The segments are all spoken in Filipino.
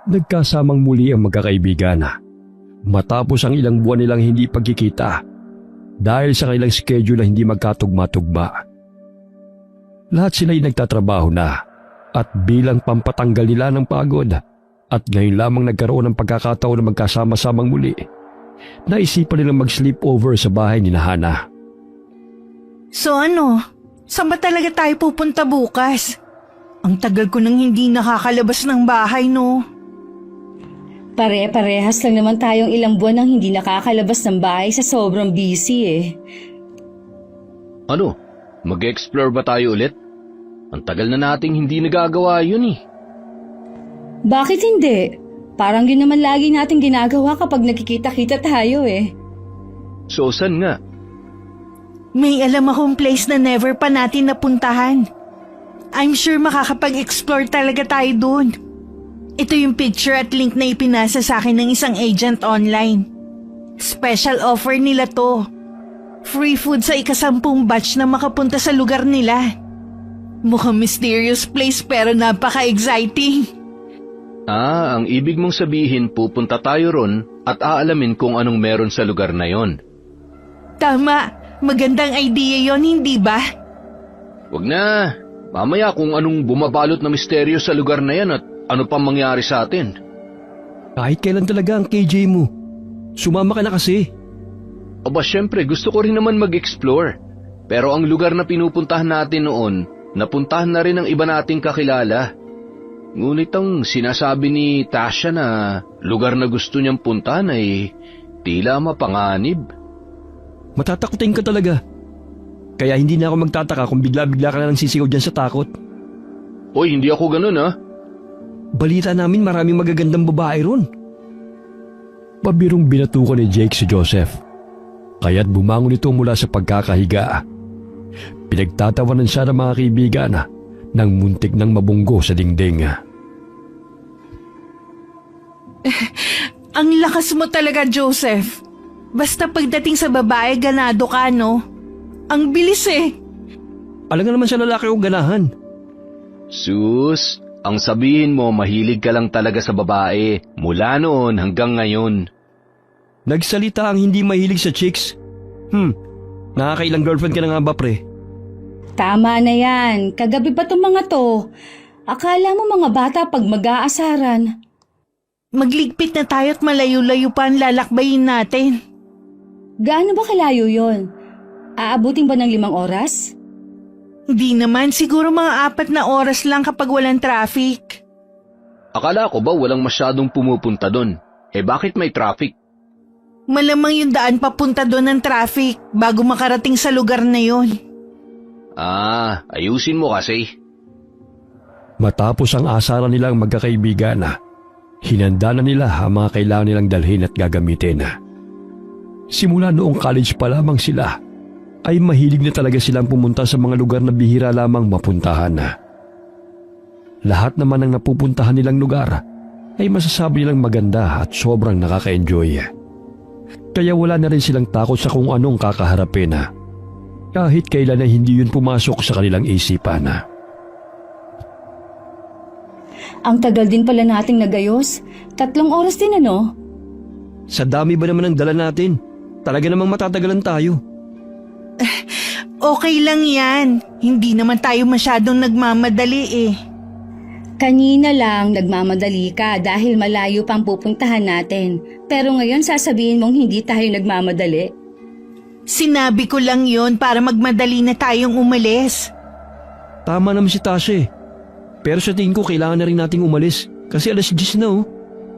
Nagkasamang muli ang magkakaibigan matapos ang ilang buwan nilang hindi pagkikita dahil sa kanilang schedule na hindi magkatugma-tugma. Lahat sila ay nagtatrabaho na at bilang pampatanggal nila ng pagod at ngayon lamang nagkaroon ng pagkakataon na magkasama-samang muli, naisipan nilang mag-sleepover sa bahay ni Hana. So ano, saan ba talaga tayo pupunta bukas? Ang tagal ko nang hindi nakakalabas ng bahay, no? Pare-parehas lang naman tayong ilang buwan nang hindi nakakalabas ng bahay sa sobrang busy eh. Ano? Mag-explore ba tayo ulit? Ang tagal na nating hindi nagagawa yun eh. Bakit hindi? Parang yun naman lagi nating ginagawa kapag nakikita-kita tayo eh. So saan nga? May alam akong place na never pa natin napuntahan. I'm sure makakapag-explore talaga tayo dun. Ito yung picture at link na ipinasa sa akin ng isang agent online. Special offer nila to. Free food sa ika-10 batch na makapunta sa lugar nila. Mukhang mysterious place pero napaka-exciting. Ang ibig mong sabihin pupunta tayo ron at aalamin kung anong meron sa lugar na yon. Tama, magandang idea yon, hindi ba? Wag na, mamaya kung anong bumabalot na misteryo sa lugar na yan at ano pang mangyari sa atin. Kahit kailan talaga ang KJ mo. Sumama ka na kasi. Aba syempre gusto ko rin naman mag-explore. Pero ang lugar na pinupuntahan natin noon, napuntahan na rin ng iba nating kakilala. Ngunit ang sinasabi ni Tasha na lugar na gusto niyang puntahan ay tila mapanganib. Matatakotin ka talaga. Kaya hindi na ako magtataka kung bigla-bigla ka na lang sisigaw dyan sa takot. Hoy, hindi ako ganun ha. Balita namin maraming magagandang babae ron. Pabirong binatukan ni Jake si Joseph. Kaya't bumangon ito mula sa pagkakahiga. Pinagtatawanan siya ng mga kaibigan nang muntik ng mabunggo sa dingding. Ang lakas mo talaga, Joseph. Basta pagdating sa babae, ganado ka, no? Ang bilis eh. Alam nga naman sa lalaki kong ganahan. Sus, ang sabihin mo mahilig ka lang talaga sa babae mula noon hanggang ngayon. Nagsalita ang hindi mahilig sa chicks. Nakakailang girlfriend ka na nga ba, pre? Tama na yan. Kagabi pa tong mga to. Akala mo mga bata pag mag-aasaran. Magligpit na tayo at malayo-layo pa ang lalakbayin natin. Gaano ba kalayo yon? Aabutin ba ng 5 oras? Hindi naman, siguro mga 4 na oras lang kapag walang traffic. Akala ko ba walang masyadong pumupunta doon? Bakit may traffic? Malamang yung daan papunta doon ng traffic bago makarating sa lugar na yon. Ayusin mo kasi. Matapos ang asaran nilang magkakaibigan hinanda na nila ang mga kailangan nilang dalhin at gagamitin. Simula noong college pa lamang sila, ay mahilig na talaga silang pumunta sa mga lugar na bihira lamang mapuntahan. Lahat naman ng napupuntahan nilang lugar ay masasabi nilang maganda at sobrang nakaka-enjoy. Kaya wala na rin silang takot sa kung anong kakaharapin. Kahit kailan ay hindi yun pumasok sa kanilang isipan. Ang tagal din pala nating nagayos. 3 oras din ano? Sa dami ba naman ang dala natin? Talaga namang matatagalan tayo. Okay lang yan. Hindi naman tayo masyadong nagmamadali eh. Kanina lang nagmamadali ka dahil malayo pang pupuntahan natin. Pero ngayon sasabihin mong hindi tayo nagmamadali. Sinabi ko lang yon para magmadali na tayong umalis. Tama naman si Tasha eh. Pero sa tingin ko kailangan na rin nating umalis kasi alas 10 na oh.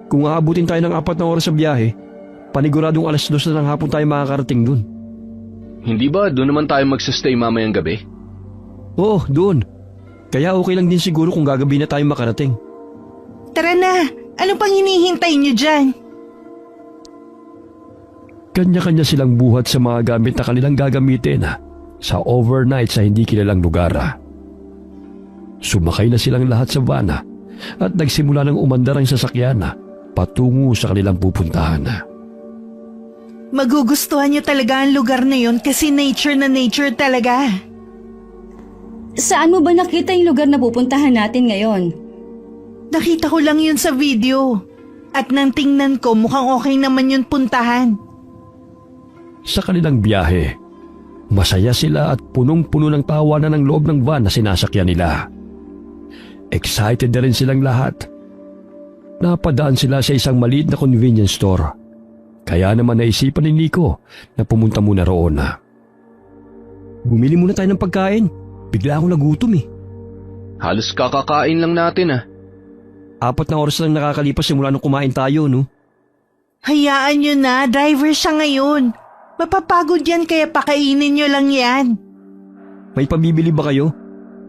Kung aabutin tayo ng 4 na oras sa biyahe, paniguradong alas 2 na ng hapon tayo makakarating dun. Hindi ba doon naman tayo magsastay mamayang gabi? Oo, doon. Kaya okay lang din siguro kung gagabi na tayo makarating. Tara na, ano pang hinihintay niyo dyan? Kanya-kanya silang buhat sa mga gamit na kanilang gagamitin sa overnight sa hindi kilalang lugar. Sumakay na silang lahat sa van at nagsimula ng umandar ang sasakyan patungo sa kanilang pupuntahan. Magugustuhan niyo talaga ang lugar na yon kasi nature na nature talaga. Saan mo ba nakita yung lugar na pupuntahan natin ngayon? Nakita ko lang yun sa video. At nang tingnan ko, mukhang okay naman yun puntahan. Sa kanilang biyahe, masaya sila at punong-puno ng tawanan ng loob ng van na sinasakyan nila. Excited na rin silang lahat. Napadaan sila sa isang maliit na convenience store. Kaya naman naisipan ni Nico na pumunta muna roon. Bumili muna tayo ng pagkain. Bigla akong nagutom eh. Halos kakakain lang natin 4 na oras lang nakakalipas simula nung kumain tayo, no? Hayaan nyo na, driver siya ngayon. Mapapagod yan kaya pakainin nyo lang yan. May pabibili ba kayo?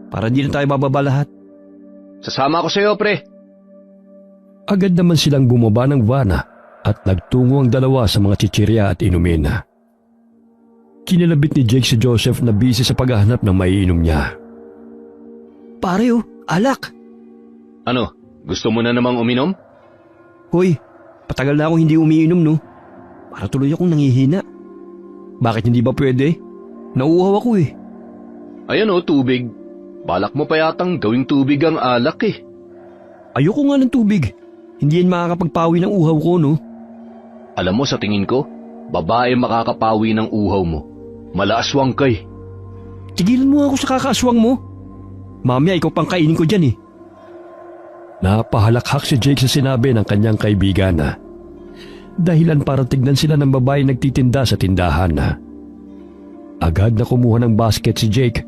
Para di na tayo bababa lahat. Sasama ko sa'yo, pre. Agad naman silang bumaba ng van at nagtungo ang dalawa sa mga chichirya at inumin. Kinalabit ni Jake si Joseph na busy sa paghahanap ng maiinom niya. Pare alak! Ano, gusto mo na namang uminom? Hoy, patagal na akong hindi umiinom, no? Para tuloy akong nangihina. Bakit hindi ba pwede? Nauuhaw ako eh. Ayan tubig. Balak mo pa yatang gawing tubig ang alak eh. Ayoko nga ng tubig. Hindi yan makakapagpawi ng uhaw ko, no? Alam mo, sa tingin ko, babae makakapawi ng uhaw mo. Malaaswang kay. Tigilan mo ako sa kakaaswang mo. Mamaya ikaw pang kainin ko dyan eh. Napahalakhak si Jake sa sinabi ng kanyang kaibigan dahilan para tignan sila ng babae nagtitinda sa tindahan. Agad na kumuha ng basket si Jake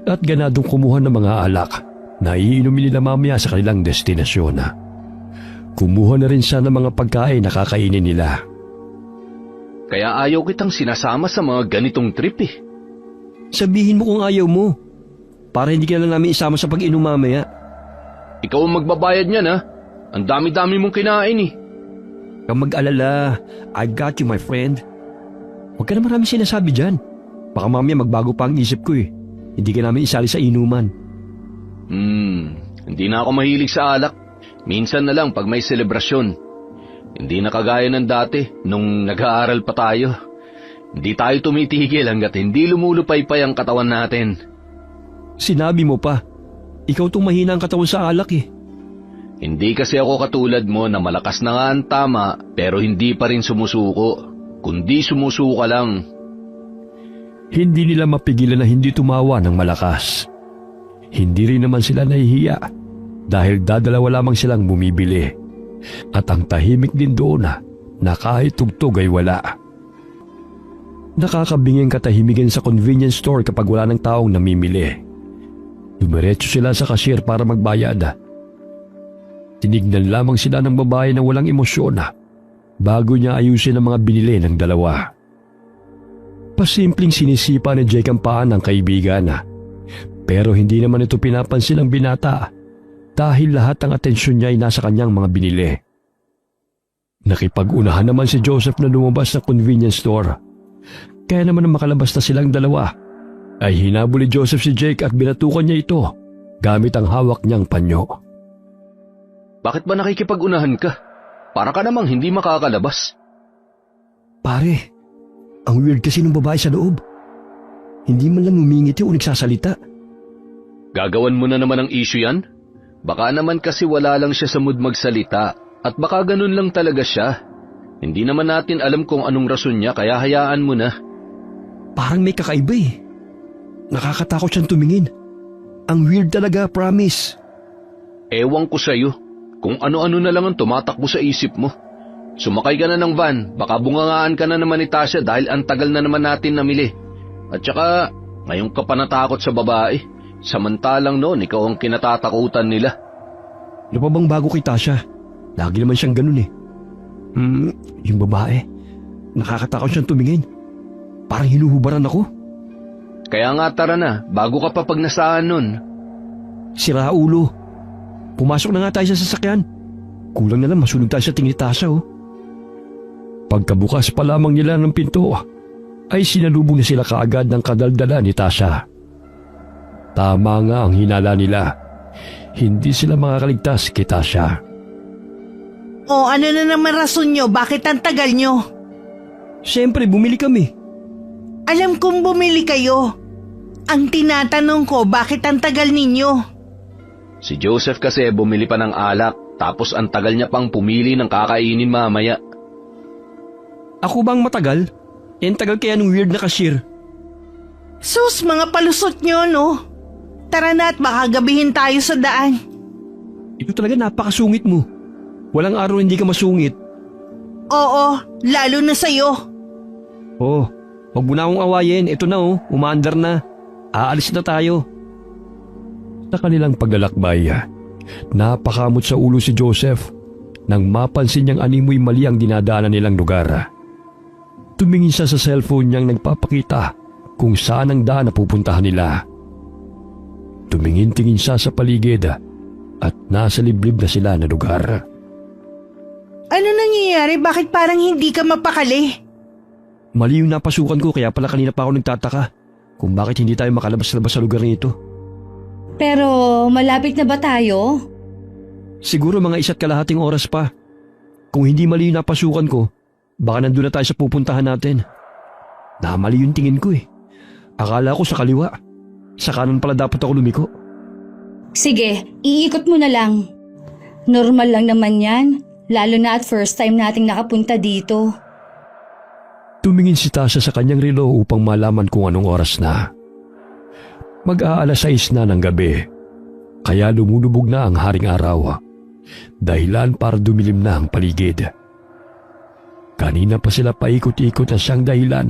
at ganadong kumuha ng mga alak na iinumin nila mamaya sa kanilang destinasyon. Kumuha na rin siya ng mga pagkain na kakainin nila. Kaya ayaw kitang sinasama sa mga ganitong trip eh. Sabihin mo kung ayaw mo, para hindi ka na lang namin isama sa pag-inom mamaya. Ikaw ang magbabayad niyan Ang dami-dami mong kinain eh. Kang mag-alala, I got you my friend. Huwag ka na marami sinasabi dyan. Baka mamaya magbago pa ang isip ko eh. Hindi ka namin isali sa inuman. Hindi na ako mahilig sa alak. Minsan na lang pag may selebrasyon. Hindi na kagaya ng dati nung nag-aaral pa tayo. Hindi tayo tumitigil hanggat hindi lumulupaypay ang katawan natin. Sinabi mo pa, ikaw tong mahina ang katawan sa alak eh. Hindi kasi ako katulad mo na malakas na nga ang tama pero hindi pa rin sumusuko. Kundi sumusuka lang. Hindi nila mapigilan na hindi tumawa ng malakas. Hindi rin naman sila nahihiya dahil dadalawa lamang silang bumibili. At ang tahimik din doon na kahit tugtog ay wala. Nakakabinging katahimikin sa convenience store kapag wala ng taong namimili. Dumiretso sila sa cashier para magbayad. Tinignan lamang sila ng babae na walang emosyon bago niya ayusin ang mga binili ng dalawa. Pasimpleng sinisipa ni Jake ang paa ng kaibigan. Pero hindi naman ito pinapansin ng binata dahil lahat ng atensyon niya ay nasa kanyang mga binili. Nakipag-unahan naman si Joseph na lumabas sa convenience store. Kaya naman na makalabas na silang dalawa, ay hinabol ni Joseph si Jake at binatukan niya ito gamit ang hawak niyang panyo. Bakit ba nakikipag-unahan ka? Para ka namang hindi makakalabas. Pare, ang weird kasi ng babae sa loob. Hindi man lang humingiti o nagsasalita. Gagawan mo na naman ang issue yan? Baka naman kasi wala lang siya sa mood magsalita at baka ganun lang talaga siya. Hindi naman natin alam kung anong rason niya kaya hayaan mo na. Parang may kakaiba eh. Nakakatakot siyang tumingin. Ang weird talaga, promise. Ewan ko sa'yo kung ano-ano na lang ang tumatakbo sa isip mo. Sumakay ka na ng van, baka bungangaan ka na naman ni Tasha dahil ang tagal na naman natin namili. At saka, ngayon ka pa natakot sa babae. Samantalang noon, ikaw ang kinatatakutan nila. Ano pa bang bago kay Tasha? Lagi naman siyang ganun eh. Yung babae, nakakatakot siyang tumingin. Parang hinuhubaran ako. Kaya nga tara na, bago ka pa pagnasaan nun. Sira ulo. Pumasok na nga tayo sa sasakyan. Kulang na lang masunog tayo sa tingin ni Tasha oh. Pagkabukas pa lamang nila ng pinto, ay sinalubong na sila kaagad ng kadaldala ni Tasha. Tama nga ang hinala nila. Hindi sila makakaligtas kay Tasha. O ano na naman rason nyo? Bakit ang tagal nyo? Siyempre, bumili kami. Alam kong bumili kayo. Ang tinatanong ko, bakit ang tagal ninyo? Si Joseph kasi bumili pa ng alak, tapos ang tagal niya pang pumili ng kakainin mamaya. Ako bang matagal? Yan tagal kaya nung weird na cashier. Sus, mga palusot nyo, no? Tara na at baka gabihin tayo sa daan. Ito talaga napakasungit mo. Walang araw hindi ka masungit. Oo, lalo na sa'yo. Oh, wag mo na akong awayin. Ito na oh, umaandar na. Aalis na tayo. Sa kanilang paglalakbay, napakamot sa ulo si Joseph nang mapansin niyang animoy mali ang dinadaanan nilang lugar. Tumingin siya sa cellphone niyang nagpapakita kung saan ang daan na pupuntahan nila. Tumingin-tingin siya sa paligid at nasa liblib na sila na lugar. Ano nangyayari? Bakit parang hindi ka mapakali? Mali yung napasukan ko kaya pala kanina pa ako nagtataka kung bakit hindi tayo makalabas-labas sa lugar nito. Pero malapit na ba tayo? Siguro mga 1.5 oras pa. Kung hindi mali yung napasukan ko, baka nandun na tayo sa pupuntahan natin. Namali yung tingin ko eh. Akala ko sa kaliwa. Sa kanan pala dapat ako lumiko. Sige, iikot mo na lang. Normal lang naman yan, lalo na at first time nating nakapunta dito. Tumingin si Tasha sa kanyang relo upang malaman kung anong oras na. Mag-aalas 6 na ng gabi, kaya lumulubog na ang haring araw. Dahilan para dumilim na ang paligid. Kanina pa sila paikot-ikot na siyang dahilan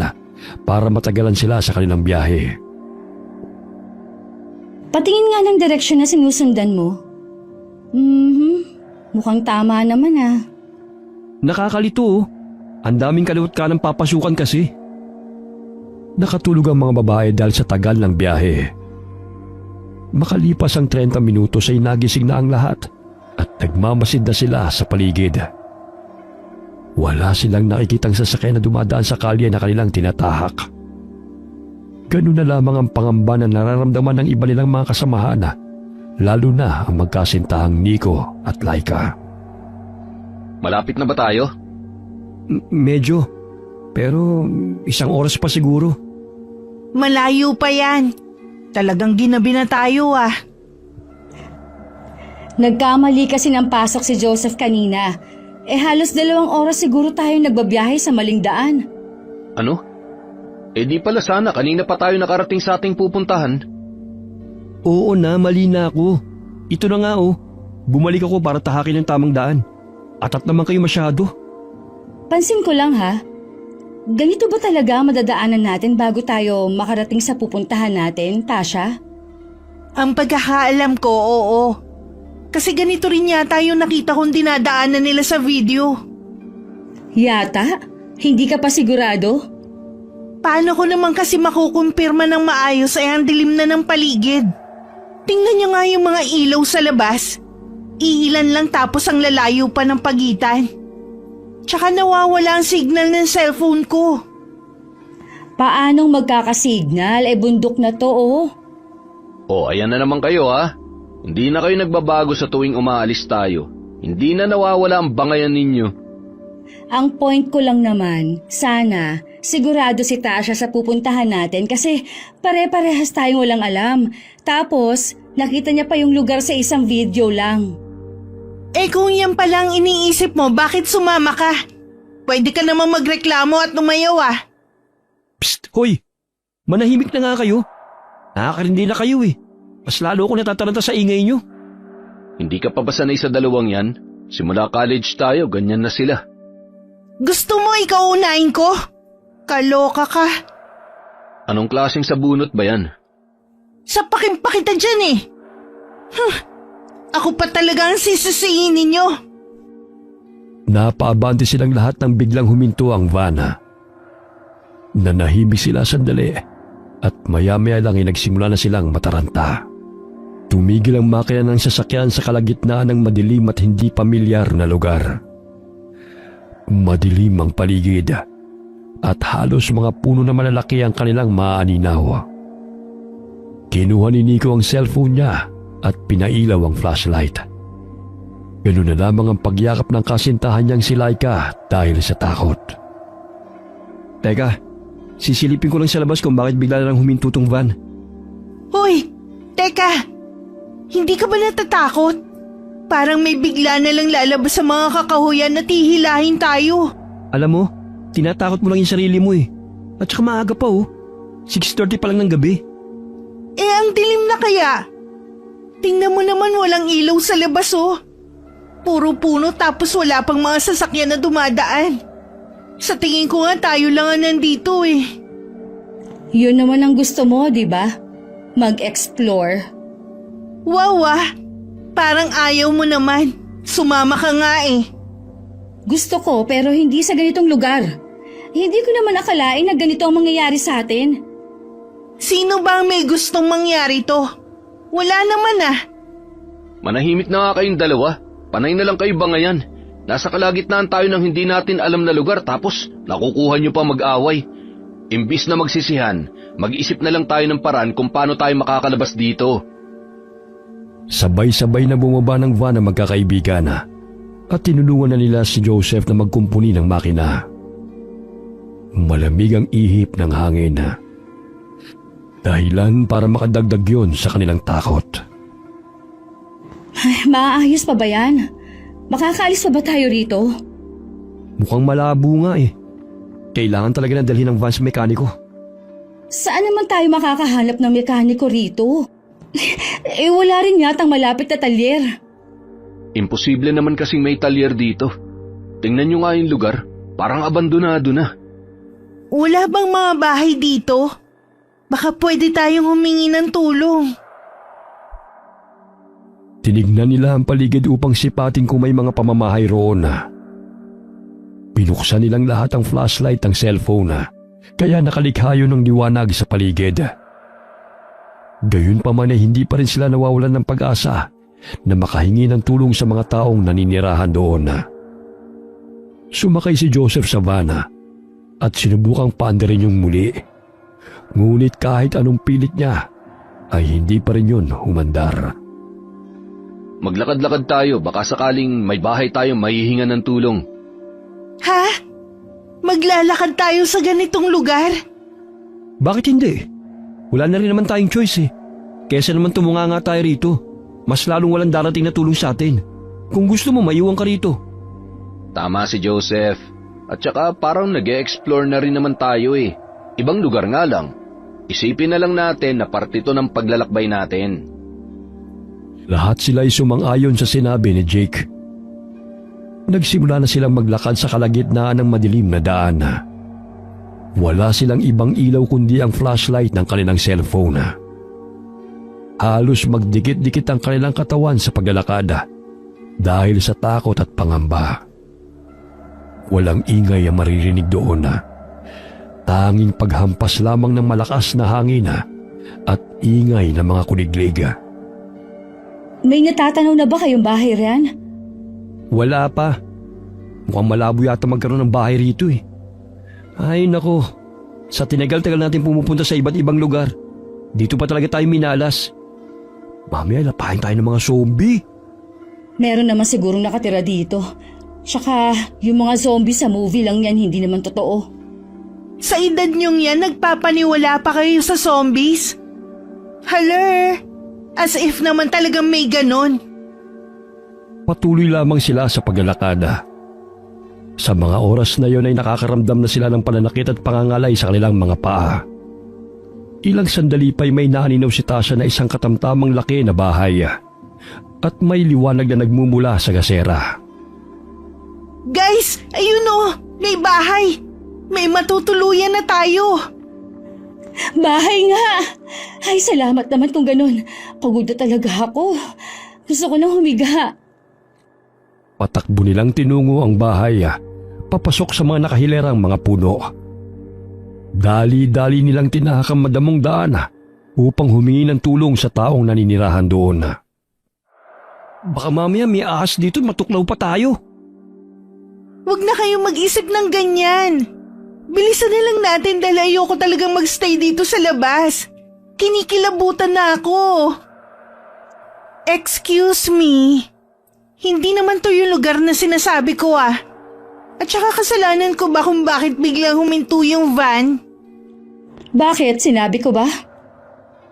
para matagalan sila sa kanilang biyahe. Patingin nga ng direksyon na sinusundan mo. Mukhang tama naman ah. Nakakalito oh. Ang daming kaliwat ka ng papasukan kasi. Nakatulog ang mga babae dahil sa tagal ng biyahe. Makalipas ang 30 minutos ay nagising na ang lahat at nagmamasid na sila sa paligid. Wala silang nakikitang sasakyan na dumadaan sa kalye na kanilang tinatahak. Ganun na lamang ang pangamba na nararamdaman ng iba nilang mga kasamahan, lalo na ang magkasintahang Nico at Laika. Malapit na ba tayo? Medyo, pero 1 oras pa siguro. Malayo pa yan. Talagang ginabi na tayo ah. Nagkamali kasi ng pasok si Joseph kanina. Halos 2 oras siguro tayo nagbabiyahe sa maling daan. Ano? Di pala sana kanina pa tayo nakarating sa ating pupuntahan. Oo na, mali na ako. Ito na nga oh, bumalik ako para tahakin ang tamang daan. Atat naman kayo masyado. Pansin ko lang ha. Ganito ba talaga madadaanan natin bago tayo makarating sa pupuntahan natin, Tasha? Ang pagkakaalam ko, oo. Kasi ganito rin yata yung nakita kong dinadaanan nila sa video. Yata? Hindi ka pa sigurado? Paano ko naman kasi makukumpirma ng maayos ay ang dilim na ng paligid? Tingnan niyo nga yung mga ilaw sa labas. Iilan lang tapos ang lalayo pa ng pagitan. Tsaka nawawala ang signal ng cellphone ko. Paanong magkakasignal? Bundok na to oh. Ayan na naman kayo ha. Hindi na kayo nagbabago sa tuwing umaalis tayo. Hindi na nawawala ang bangayan ninyo. Ang point ko lang naman, sana sigurado si Tasha sa pupuntahan natin kasi pare-parehas tayong walang alam. Tapos nakita niya pa yung lugar sa isang video lang. Kung yan palang iniisip mo, bakit sumama ka? Pwede ka namang magreklamo at lumayaw ah. Psst, hoy! Manahimik na nga kayo. Nakakarindi na kayo eh. Mas lalo ako natataranta sa ingay nyo. Hindi ka pa ba sanay sa dalawang yan? Simula college tayo, ganyan na sila. Gusto mo ikaw unahin ko? Kaloka ka. Anong klaseng sabunot ba yan? Sapakin pa kita dyan eh. Ako pa talaga ang sisisihin ninyo. Napaabante silang lahat nang biglang huminto ang van. Nanahimik sila sandali at maya-maya lang ay nagsimula na silang mataranta. Tumigil ang makina ng sasakyan sa kalagitnaan ng madilim at hindi pamilyar na lugar. Madilim ang paligid at halos mga puno na malalaki ang kanilang maaninaw. Kinuha ni Nico ang cellphone niya at pinailaw ang flashlight. Ganun na lamang ang pagyakap ng kasintahan niyang si Laika dahil sa takot. Teka, sisilipin ko lang sa labas kung bakit bigla na lang huminto tong van. Hoy, teka! Hindi ka ba natatakot? Parang may bigla na lang lalabas sa mga kakahuyan at hihilahin tayo. Alam mo, tinatakot mo lang yung sarili mo eh. At saka maaga pa oh. 6:30 pa lang ng gabi. Eh ang dilim na kaya? Tingnan mo naman walang ilaw sa labas oh. Puro puno tapos wala pang mga sasakyan na dumadaan. Sa tingin ko nga tayo lang ang nandito eh. Yun naman ang gusto mo, di ba? Mag-explore. Wow ah, parang ayaw mo naman. Sumama ka nga eh. Gusto ko pero hindi sa ganitong lugar. Hindi ko naman akalain na ganito ang mangyayari sa atin. Sino ba ang may gustong mangyari to? Wala naman ah. Manahimik na nga kayong dalawa. Panay na lang kayo bangayan. Nasa kalagitnaan tayo ng hindi natin alam na lugar tapos nakukuha nyo pa mag-away. Imbis na magsisihan, mag-isip na lang tayo ng paraan kung paano tayo makakalabas dito. Sabay-sabay na bumaba ng van ang magkakaibigan na at tinulungan na nila si Joseph na magkumpuni ng makina. Malamig ang ihip ng hangin na dahilan para makadagdag yun sa kanilang takot. Ay, maaayos pa ba yan? Makakaalis pa ba tayo rito? Mukhang malabo nga eh. Kailangan talaga na dalhin ng van sa mekaniko. Saan naman tayo makakahanap ng mekaniko rito? Eh wala rin yatang malapit na talyer. Imposible naman kasing may talyer dito. Tingnan nyo nga yung lugar, parang abandonado na. Wala bang mga bahay dito? Baka pwede tayong humingi ng tulong. Tinignan nila ang paligid upang sipatin kung may mga pamamahay roon na. Binuksan nilang lahat ang flashlight ng cellphone na, kaya nakalikha yun ng liwanag sa paligid. Gayunpaman ay hindi pa rin sila nawawalan ng pag-asa na makahingi ng tulong sa mga taong naninirahan doon na. Sumakay si Joseph sa van at sinubukang paandarin yung muli. Ngunit kahit anong pilit niya, ay hindi pa rin yun humandar. Maglakad-lakad tayo, baka sakaling may bahay tayong mahihingan ng tulong. Ha? Maglalakad tayo sa ganitong lugar? Bakit hindi? Wala na rin naman tayong choice eh. Kesa naman tumunga nga tayo rito. Mas lalong walang darating na tulong sa atin. Kung gusto mo, maiwan ka rito. Tama si Joseph. At saka parang nag-e-explore na rin naman tayo eh. Ibang lugar nga lang. Isipin na lang natin na parte ito ng paglalakbay natin. Lahat sila ay sumang-ayon sa sinabi ni Jake. Nagsimula na silang maglakad sa kalagitnaan ng madilim na daan. Wala silang ibang ilaw kundi ang flashlight ng kanilang cellphone. Halos magdikit-dikit ang kanilang katawan sa paglalakad dahil sa takot at pangamba. Walang ingay ang maririnig doon. Tanging paghampas lamang ng malakas na hangin at ingay ng mga kuliglig. May natatanaw na ba kayong bahay riyan? Wala pa. Mukhang malabo yata magkaroon ng bahay rito eh. Ay nako, sa tinagal-tagal natin pumupunta sa iba't ibang lugar, dito pa talaga tayo minalas. Mamaya lapahin tayo ng mga zombie. Meron naman sigurong nakatira dito. Tsaka yung mga zombie sa movie lang yan, hindi naman totoo. Sa edad niyong yan, nagpapaniwala pa kayo sa zombies? Hala, as if naman talagang may ganon. Patuloy lamang sila sa paglalakad. Sa mga oras na yon ay nakakaramdam na sila ng pananakit at pangangalay sa kanilang mga paa. Ilang sandali pa'y may naaninaw si Tasha na isang katamtamang laki na bahay at may liwanag na nagmumula sa gasera. Guys, ayun oh, may bahay. May matutuluyan na tayo. Bahay nga! Ay, salamat naman kung ganun. Pagod na talaga ako. Gusto ko nang humiga. Patakbo nilang tinungo ang bahay, papasok sa mga nakahilerang mga puno. Dali-dali nilang tinahak ang madamong daan upang humingi ng tulong sa taong naninirahan doon. Baka mamaya may ahas dito, matuklaw pa tayo. Huwag na kayong mag-isip ng ganyan. Bilisan na lang natin dahil ayoko talagang magstay dito sa labas. Kinikilabutan na ako. Excuse me. Hindi naman to yung lugar na sinasabi ko ah. At saka kasalanan ko ba kung bakit biglang huminto yung van? Bakit? Sinabi ko ba?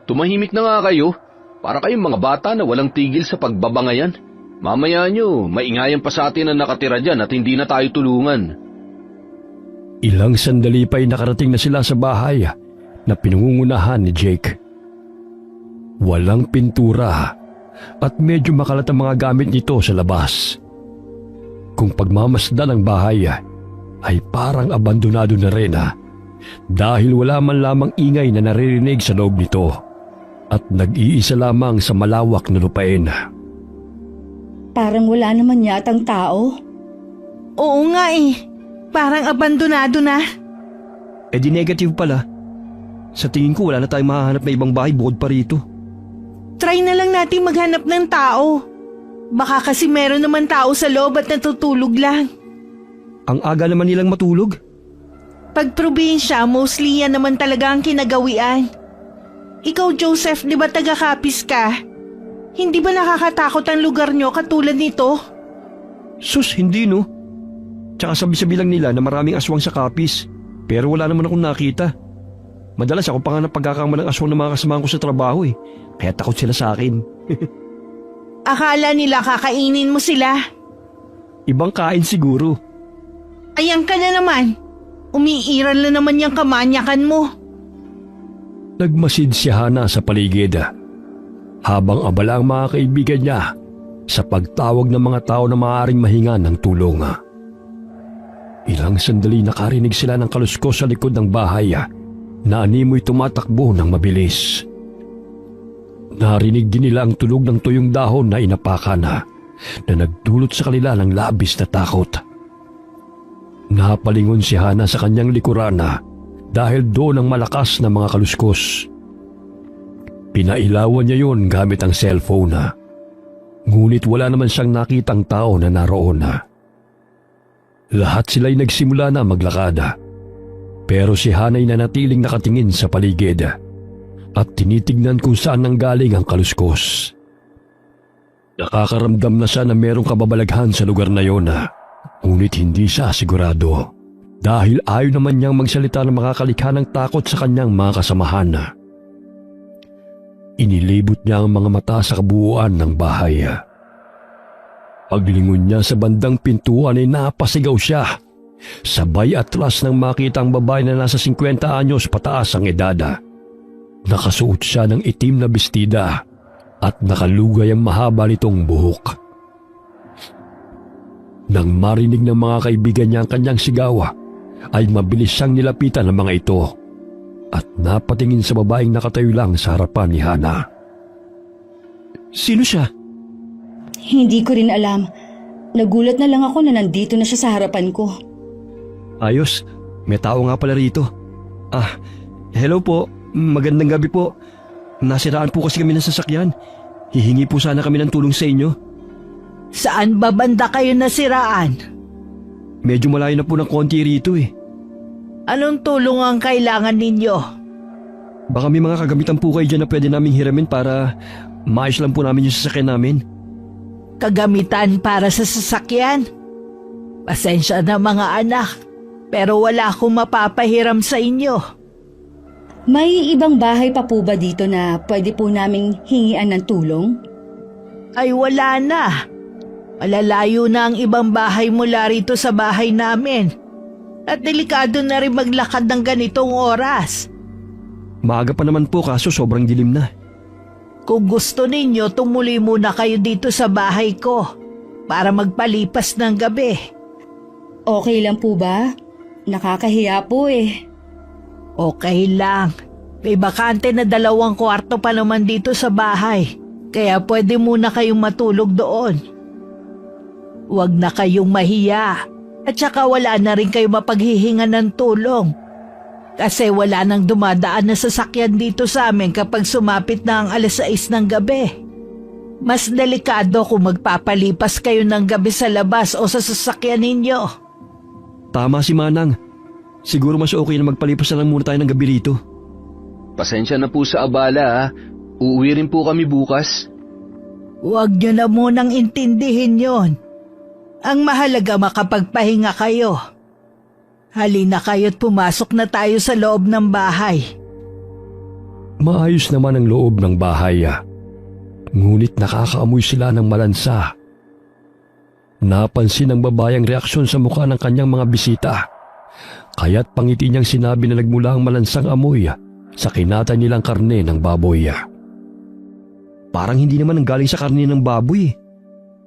Tumahimik na nga kayo. Para kayong mga bata na walang tigil sa pagbabangayan. Mamaya nyo, maingayan pa sa atin ang nakatira dyan at hindi na tayo tulungan. Ilang sandali pa'y nakarating na sila sa bahay na pinangungunahan ni Jake. Walang pintura at medyo makalat ang mga gamit nito sa labas. Kung pagmamasdan ang bahay ay parang abandonado na rin dahil wala man lamang ingay na naririnig sa loob nito at nag-iisa lamang sa malawak na lupain. Parang wala naman yatang tao. Oo nga eh. Parang abandonado na. Eh di negative pala. Sa tingin ko wala na tayong mahahanap na ibang bahay bukod pa rito. Try na lang natin maghanap ng tao. Baka kasi meron naman tao sa loob at natutulog lang. Ang aga naman nilang matulog. Pag probinsya, mostly yan naman talaga ang kinagawian. Ikaw, Joseph, di ba taga-Capiz ka? Hindi ba nakakatakot ang lugar nyo katulad nito? Sus, hindi no. Tsaka sabi-sabi lang nila na maraming aswang sa Capiz. Pero wala naman akong nakita. Madalas ako pa nga ng pagkakamalang aswang ng mga kasamahan ko sa trabaho eh. Kaya takot sila sa akin. Akala nila kakainin mo sila. Ibang kain siguro. Ayan ka na naman. Umiiral na naman yung kamanyakan mo. Nagmasid si Hana sa paligid habang abala ang mga kaibigan niya sa pagtawag ng mga tao na maaaring mahinga ng tulong. Ilang sandali nakarinig sila ng kaluskos sa likod ng bahay na animoy tumatakbo ng mabilis. Narinig din nila ang tunog ng tuyong dahon na inapakan na nagdulot sa kanila ng labis na takot. Napalingon si Hana sa kanyang likuran dahil doon ang malakas na mga kaluskos. Pinailawan niya yun gamit ang cellphone ngunit wala naman siyang nakitang tao na naroon. Lahat sila'y nagsimula na maglakad. Pero si Hana'y nanatiling nakatingin sa paligid at tinitignan kung saan nanggaling ang kaluskos. Nakakaramdam na siya na merong kababalaghan sa lugar na yon, ngunit hindi siya sigurado dahil ayaw naman niyang magsalita ng makakalikha ng takot sa kanyang mga kasamahan. Inilibot niya ang mga mata sa kabuuan ng bahay. Paglingon niya sa bandang pintuan ay napasigaw siya. Sabay atras nang makita ang babae na nasa 50 anyos pataas ang edad. Nakasuot siya ng itim na bestida at nakalugay ang mahaba nitong buhok. Nang marinig ng mga kaibigan niya ang kanyang sigaw, ay mabilis siyang nilapitan ng mga ito at napatingin sa babaeng nakatayo lang sa harapan ni Hana. Sino siya? Hindi ko rin alam. Nagulat na lang ako na nandito na siya sa harapan ko. Ayos, may tao nga pala rito. Hello po, magandang gabi po. Nasiraan po kasi kami ng sasakyan. Hihingi po sana kami ng tulong sa inyo. Saan ba banda kayo nasiraan? Medyo malayo na po ng konti rito eh. Anong tulong ang kailangan ninyo? Baka may mga kagamitan po kayo dyan na pwede naming hiramin para maayos lang po namin yung sasakyan namin. Kagamitan para sa sasakyan? Pasensya na mga anak, pero wala akong mapapahiram sa inyo. May ibang bahay pa po ba dito na pwede po naming hingian ng tulong? Ay wala na. Malalayo na ang ibang bahay mula rito sa bahay namin. At delikado na rin maglakad ng ganitong oras. Maaga pa naman po kaso sobrang dilim na. Kung gusto ninyo, tumuloy muna kayo dito sa bahay ko para magpalipas ng gabi. Okay lang po ba? Nakakahiya po eh. Okay lang. May bakante na 2 kwarto pa naman dito sa bahay. Kaya pwede muna kayong matulog doon. Huwag na kayong mahiya. At saka wala na rin kayo mapaghihingan ng tulong. Kasi wala nang dumadaan na sasakyan dito sa amin kapag sumapit na ang 6:00 ng gabi. Mas delikado kung magpapalipas kayo ng gabi sa labas o sa sasakyan ninyo. Tama si Manang. Siguro mas okay na magpalipas na lang muna tayo ng gabi rito. Pasensya na po sa abala. Uuwi rin po kami bukas. Huwag niyo na munang intindihin yon. Ang mahalaga makapagpahinga kayo. Halina kayo't pumasok na tayo sa loob ng bahay. Maayos naman ang loob ng bahay Ngunit nakakaamoy sila ng malansa. Napansin ng babae ang reaksyon sa mukha ng kanyang mga bisita. Kaya't pangiti niyang sinabi na nagmula ang malansang amoy sa kinatay nilang karne ng baboy. Parang hindi naman ang galing sa karne ng baboy.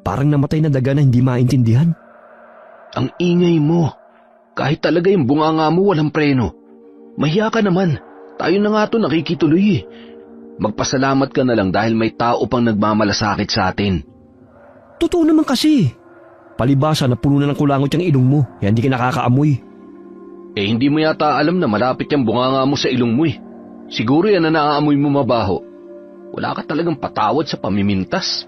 Parang namatay na daga na hindi maintindihan. Ang ingay mo. Kahit talaga yung bunganga mo walang preno. Mahiya ka naman. Tayo na nga to nakikituloy. Magpasalamat ka na lang dahil may tao pang nagmamalasakit sa atin. Totoo naman kasi. Palibasa na puno na ng kulangot yung ilong mo, kaya hindi ka nakakaamoy. Hindi mo yata alam na malapit yung bunganga mo sa ilong mo. Siguro yan na naaamoy mo mabaho. Wala ka talagang patawad sa pamimintas.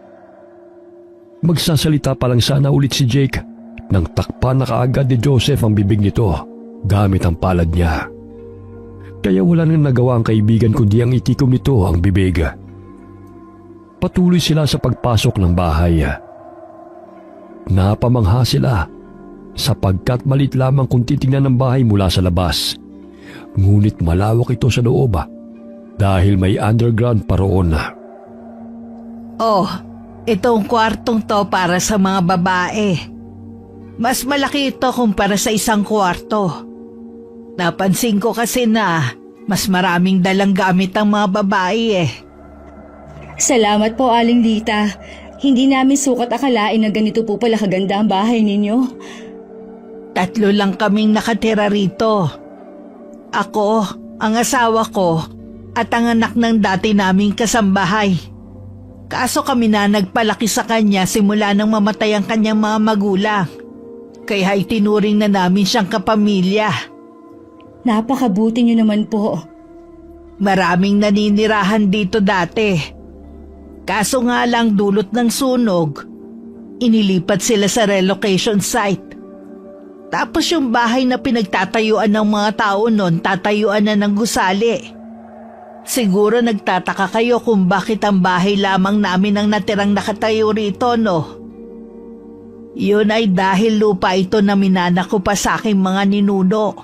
Magsasalita pa lang sana ulit si Jake nang takpan na kaagad ni Joseph ang bibig nito gamit ang palad niya. Kaya wala nang nagawa ang kaibigan kundi ang itikom nito ang bibig. Patuloy sila sa pagpasok ng bahay. Napamangha sila sapagkat malit lamang kung titingnan ng bahay mula sa labas. Ngunit malawak ito sa loob dahil may underground pa roon. Oh, itong kwartong to para sa mga babae. Mas malaki ito kumpara sa isang kwarto. Napansin ko kasi na mas maraming dalang gamit ang mga babae Salamat po, Aling Lita. Hindi namin sukat akalain na ganito po pala kaganda ang bahay ninyo. 3 lang kaming nakatira rito. Ako, ang asawa ko, at ang anak ng dati naming kasambahay. Kaso kami na nagpalaki sa kanya simula nang mamatay ang kanyang mga magulang. Kaya itinuring na namin siyang kapamilya. Napakabuti niyo naman po. Maraming naninirahan dito dati. Kaso nga lang dulot ng sunog, inilipat sila sa relocation site. Tapos yung bahay na pinagtatayuan ng mga tao noon, tatayuan na ng gusali. Siguro nagtataka kayo kung bakit ang bahay lamang namin ang natirang nakatayo rito, no? Yun ay dahil lupa ito na minana ko pa sa aking mga ninuno.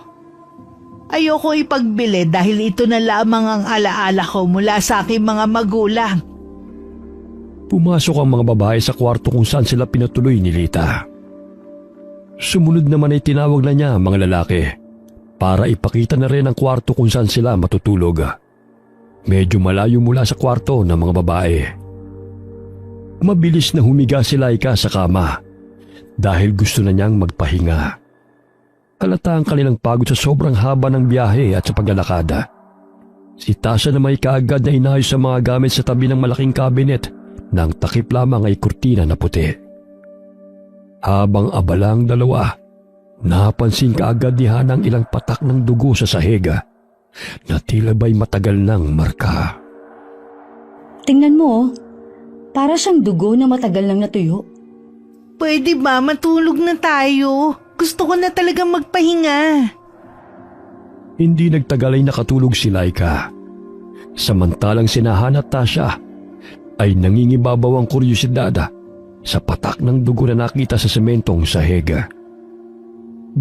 Ayoko ipagbili dahil ito na lamang ang alaala ko mula sa aking mga magulang. Pumasok ang mga babae sa kwarto kung saan sila pinatuloy ni Lita. Sumunod naman ay tinawag na niya ang mga lalaki para ipakita na rin ang kwarto kung saan sila matutulog. Medyo malayo mula sa kwarto ng mga babae. Mabilis na humiga si Laika sa kama dahil gusto na niyang magpahinga. Halata ang kanilang pagod sa sobrang haba ng biyahe at sa paglalakad. Si Tasha na may kaagad na inayos sa mga gamit sa tabi ng malaking kabinet nang takip lamang ay kurtina na puti. Habang abalang dalawa, napansin kaagad ni Hana ang ilang patak ng dugo sa sahig na tila ba'y matagal nang marka. Tingnan mo, para siyang dugo na matagal nang natuyo. Pwede ba matulog na tayo? Gusto ko na talagang magpahinga. Hindi nagtagal ay nakatulog si Laika. Samantalang sina Hana at Tasha ay nangingibabaw ang kuryosidad sa patak ng dugo na nakita sa sementong sahig.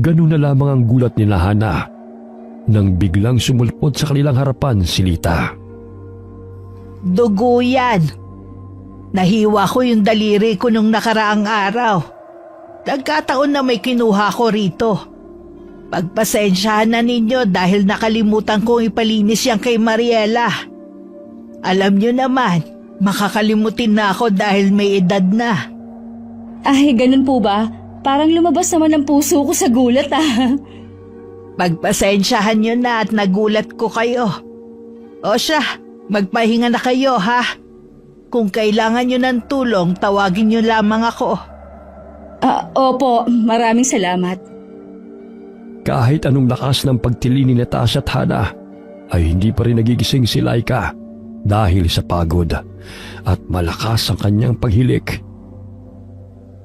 Ganun na lamang ang gulat ni Hana nang biglang sumulpot sa kanilang harapan si Lita. Dugo yan. Nahiwa ko yung daliri ko nung nakaraang araw. Nagkataon na may kinuha ko rito. Pagpasensyahan na ninyo dahil nakalimutan kong ipalinis yan kay Mariela. Alam nyo naman, makakalimutin na ako dahil may edad na. Ay, ganun po ba? Parang lumabas naman ang puso ko sa gulat Pagpasensyahan nyo na at nagulat ko kayo. O siya, magpahinga na kayo ha. Kung kailangan nyo ng tulong, tawagin nyo lamang ako. Opo, maraming salamat. Kahit anong lakas ng pagtili ni Tasha at Hana, ay hindi pa rin nagigising si Laika dahil sa pagod at malakas ang kanyang paghilik.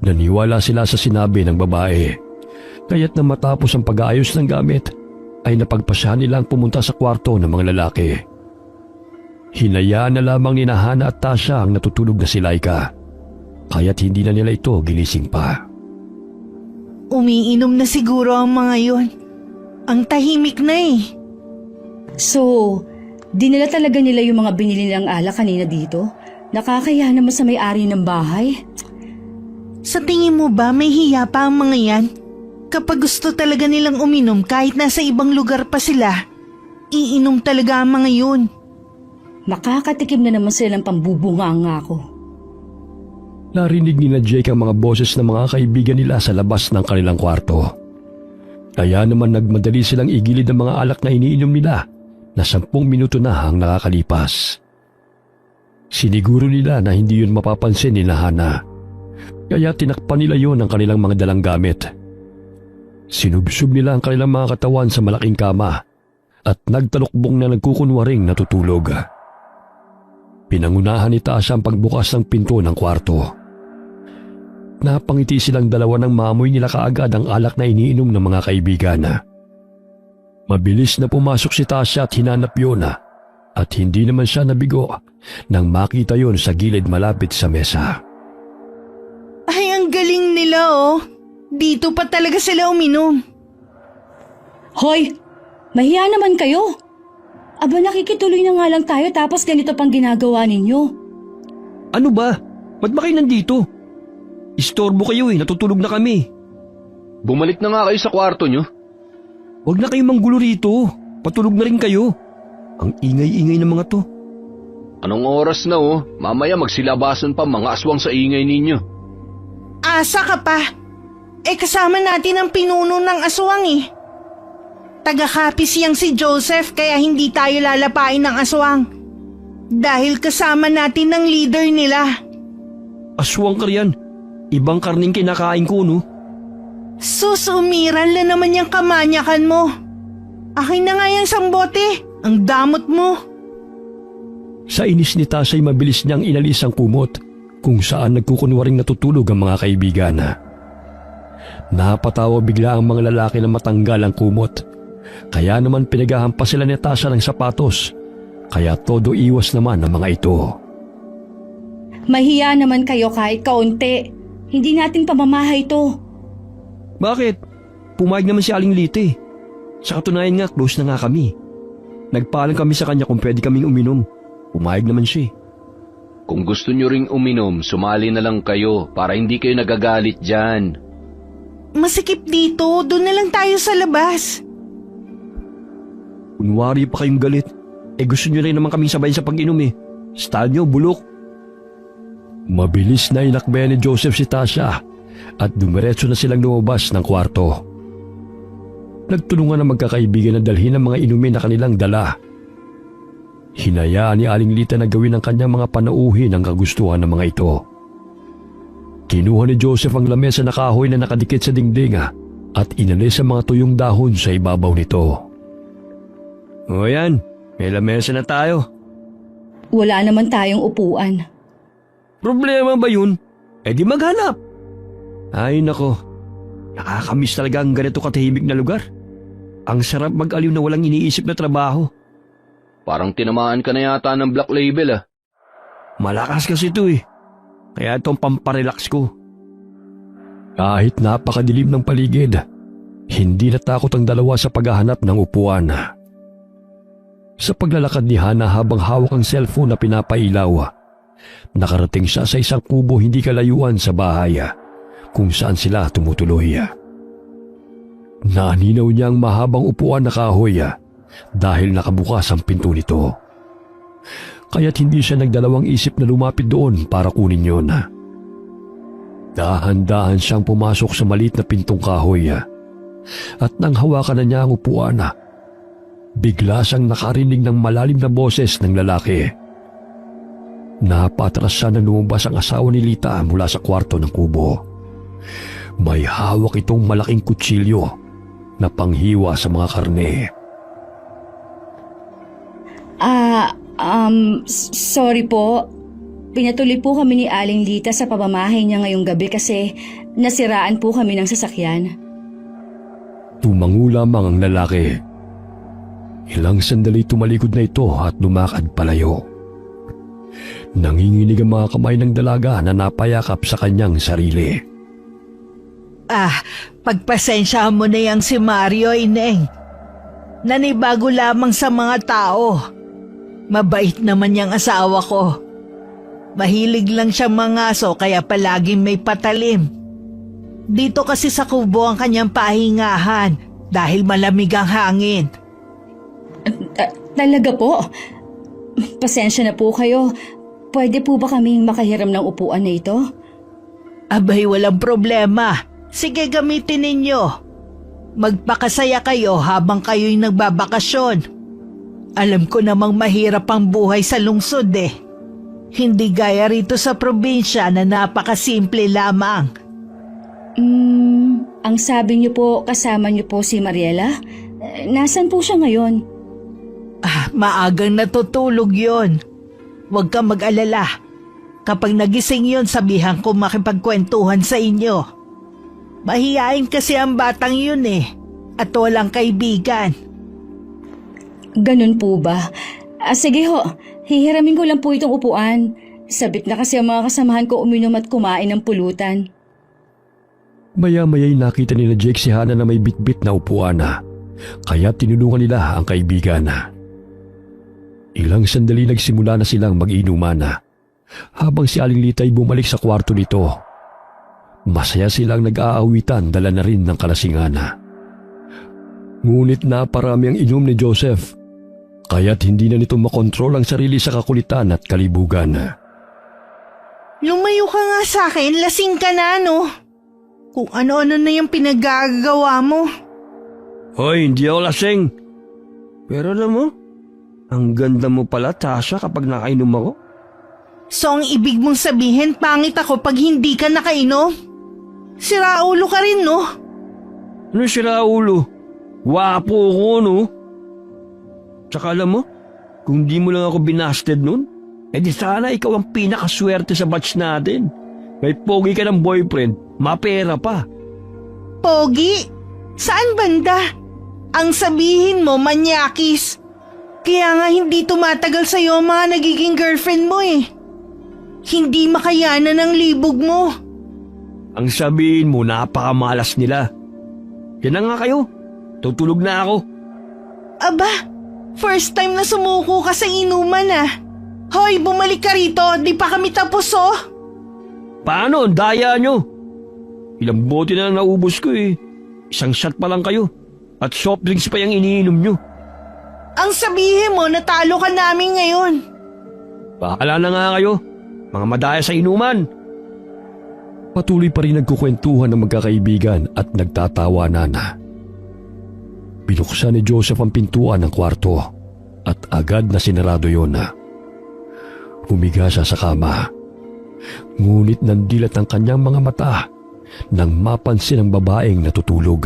Naniwala sila sa sinabi ng babae, kaya't na matapos ang pag-aayos ng gamit, ay napagpasyahan nilang pumunta sa kwarto ng mga lalaki. Hinayaan na lamang ni Hana at Tasha ang natutulog na si Laika, kaya't hindi na nila ito ginising pa. Umiinom na siguro ang mga yon. Ang tahimik na So, dinala talaga nila yung mga binili nilang alak kanina dito? Nakakaya naman sa may-ari ng bahay. Sa tingin mo ba may hiya pa ang mga yan? Kapag gusto talaga nilang uminom kahit nasa ibang lugar pa sila, iinom talaga ang mga yun. Makakatikim na naman sila ng pambubunganga ko. Narinig ni na Jake ang mga boses ng mga kaibigan nila sa labas ng kanilang kwarto. Kaya naman nagmadali silang igilid ang mga alak na iniinom nila na 10 minuto na ang nakakalipas. Siniguro nila na hindi yun mapapansin ni Hana. Kaya tinakpan nila yon ng kanilang mga dalang gamit. Sinubsob nila ang kanilang mga katawan sa malaking kama at nagtalukbong na nagkukunwaring natutulog. Pinangunahan ni Tasha ang pagbukas ng pinto ng kwarto. Napangiti silang dalawa nang maamoy nila kaagad ang alak na iniinom ng mga kaibigan. Mabilis na pumasok si Tasha at hinanap yun at hindi naman siya nabigo nang makita yon sa gilid malapit sa mesa. Ay, ang galing nila oh. Dito pa talaga sila uminom. Hoy! Mahiya naman kayo! Aba, nakikituloy na nga lang tayo tapos ganito pang ginagawa ninyo. Ano ba? Ba't ba kayo nandito? Istorbo kayo natutulog na kami. Bumalik na nga kayo sa kwarto nyo. Huwag na kayong manggulo rito. Patulog na rin kayo. Ang ingay-ingay ng mga to. Anong oras na Mamaya magsilabasan pa mga aswang sa ingay ninyo. Asa ka pa. Kasama natin ang pinuno ng aswang Taga-kapis yang si Joseph kaya hindi tayo lalapain ng aswang. Dahil kasama natin ang leader nila. Aswang ka riyan. Ibang karning kinakain ko, no? Sus, umiral na naman yung kamanyakan mo. Akin na nga yung sambote. Ang damot mo. Sa inis ni Tasha ay mabilis niyang inalis ang kumot kung saan nagkukunwaring natutulog ang mga kaibigan. Napatawa bigla ang mga lalaki na matanggal ang kumot. Kaya naman pinagahampas sila ni Tasha ng sapatos. Kaya todo iwas naman ang mga ito. Mahiya naman kayo kahit kaunti. Hindi natin pamamahay to. Bakit? Pumayag naman si Aling Lite. Sa katunayan nga, close na nga kami. Nagpaalam kami sa kanya kung pwede kaming uminom. Pumayag naman siya. Kung gusto nyo ring uminom, sumali na lang kayo para hindi kayo nagagalit dyan. Masikip dito. Doon na lang tayo sa labas. Kunwari pa kayong galit. Gusto nyo rin naman kaming sabayin sa pag-inom Style nyo, bulok. Mabilis na inakbayan ni Joseph si Tasha at dumiretso na silang lumabas ng kwarto. Nagtulungan ang magkakaibigan na dalhin ang mga inumin na kanilang dala. Hinayaan ni Aling Lita na gawin ang kanyang mga panauhin ang kagustuhan ng mga ito. Kinuha ni Joseph ang lamesa na kahoy na nakadikit sa dingding at inalis ang mga tuyong dahon sa ibabaw nito. O yan, may lamesa na tayo. Wala naman tayong upuan. Problema ba yun? Di maghanap. Ay nako, nakakamiss talaga ang ganito katahimik na lugar. Ang sarap mag-aliw na walang iniisip na trabaho. Parang tinamaan ka na yata ng Black Label Malakas kasi ito Kaya itong pamparelax ko. Kahit napakadilim ng paligid, hindi natakot ang dalawa sa paghahanap ng upuan. Sa paglalakad ni Hana habang hawak ang cellphone na pinapailaw, nakarating siya sa isang kubo hindi kalayuan sa bahay kung saan sila tumutuloy. Naninaw niya ang mahabang upuan na kahoy dahil nakabukas ang pinto nito. Kaya't hindi siya nagdalawang isip na lumapit doon para kunin yon. Dahan-dahan siyang pumasok sa maliit na pintong kahoy at nang hawakan na niya ang upuan, bigla siyang nakarinig ng malalim na boses ng lalaki. Napatras siya na lumabas ang asawa ni Lita mula sa kwarto ng kubo. May hawak itong malaking kutsilyo na panghiwa sa mga karne. Sorry po. Pinatuloy po kami ni Aling Lita sa pamamahay niya ngayong gabi kasi nasiraan po kami ng sasakyan. Tumango lamang ang lalaki. Ilang sandali tumalikod na ito at lumakad palayo. Nanginginig ang mga kamay ng dalaga na napayakap sa kanyang sarili. Pagpasensyahan mo na yang si Mario, Ineng. Nanibago lamang sa mga tao. Mabait naman yang asawa ko. Mahilig lang siyang mangaso kaya palaging may patalim. Dito kasi sa kubo ang kanyang pahingahan dahil malamig ang hangin. Talaga po? Pasensya na po kayo. Pwede po ba kaming makahiram ng upuan na ito? Abay, walang problema. Sige, gamitin ninyo. Magpakasaya kayo habang kayo'y nagbabakasyon. Alam ko namang mahirap ang buhay sa lungsod eh. Hindi gaya rito sa probinsya na napakasimple lamang. Ang sabi niyo po kasama niyo po si Mariela? Nasaan po siya ngayon? Maagang natutulog yon. Huwag kang mag-alala. Kapag nagising yon, sabihan ko makipagkwentuhan sa inyo. Mahihain kasi ang batang yun eh. At walang kaibigan. Ganun po ba? Sige ho, hihiramin ko lang po itong upuan. Sabik na kasi ang mga kasamahan ko uminom at kumain ng pulutan. Maya-maya'y nakita ni na Jake si Hana na may bitbit na upuan na, kaya tinulungan nila ang kaibigan na. Ilang sandali nagsimula na silang mag-inuman na, habang si Aling Litay bumalik sa kwarto nito. Masaya silang nag-aawitan, dala na rin ng kalasingan na. Ngunit naparami ang inom ni Joseph, kaya't hindi na nito makontrol ang sarili sa kakulitan at kalibugan. Lumayo ka nga sa akin, lasing ka na no? Kung ano-ano na yung pinagagawa mo. Hoy, hindi ako lasing. Pero alam mo, ang ganda mo pala, Tasha, kapag nakainom ako. So ang ibig mong sabihin, pangit ako pag hindi ka nakainom? Siraulo ka rin no? Ano sira ulo? Wapo ko, no? Tsaka alam mo, kung di mo lang ako binasted nun, edi sana ikaw ang pinakaswerte sa batch natin. May pogi ka ng boyfriend, mapera pa. Pogi? Saan banda? Ang sabihin mo, manyakis. Kaya nga hindi tumatagal sa'yo ang mga nagiging girlfriend mo eh. Hindi makayanan ang libog mo. Ang sabihin mo, napakamalas nila. Yan na nga kayo, tutulog na ako. Aba, first time na sumuko ka sa inuman ah. Hoy, bumalik ka rito, di pa kami tapos oh. Paano? Ang daya nyo. Ilang bote na lang naubos ko eh. Isang shot pa lang kayo. At soft drinks pa yung iniinom nyo. Ang sabihin mo, natalo ka namin ngayon. Bahala na nga kayo. Mga madaya sa inuman. Patuloy pa rin nagkukwentuhan ng magkakaibigan at nagtatawanan na. Binuksan ni Joseph ang pintuan ng kwarto at agad na sinarado yon na. Humiga siya sa kama. Ngunit nandilat ang kanyang mga mata nang mapansin ang babaeng natutulog.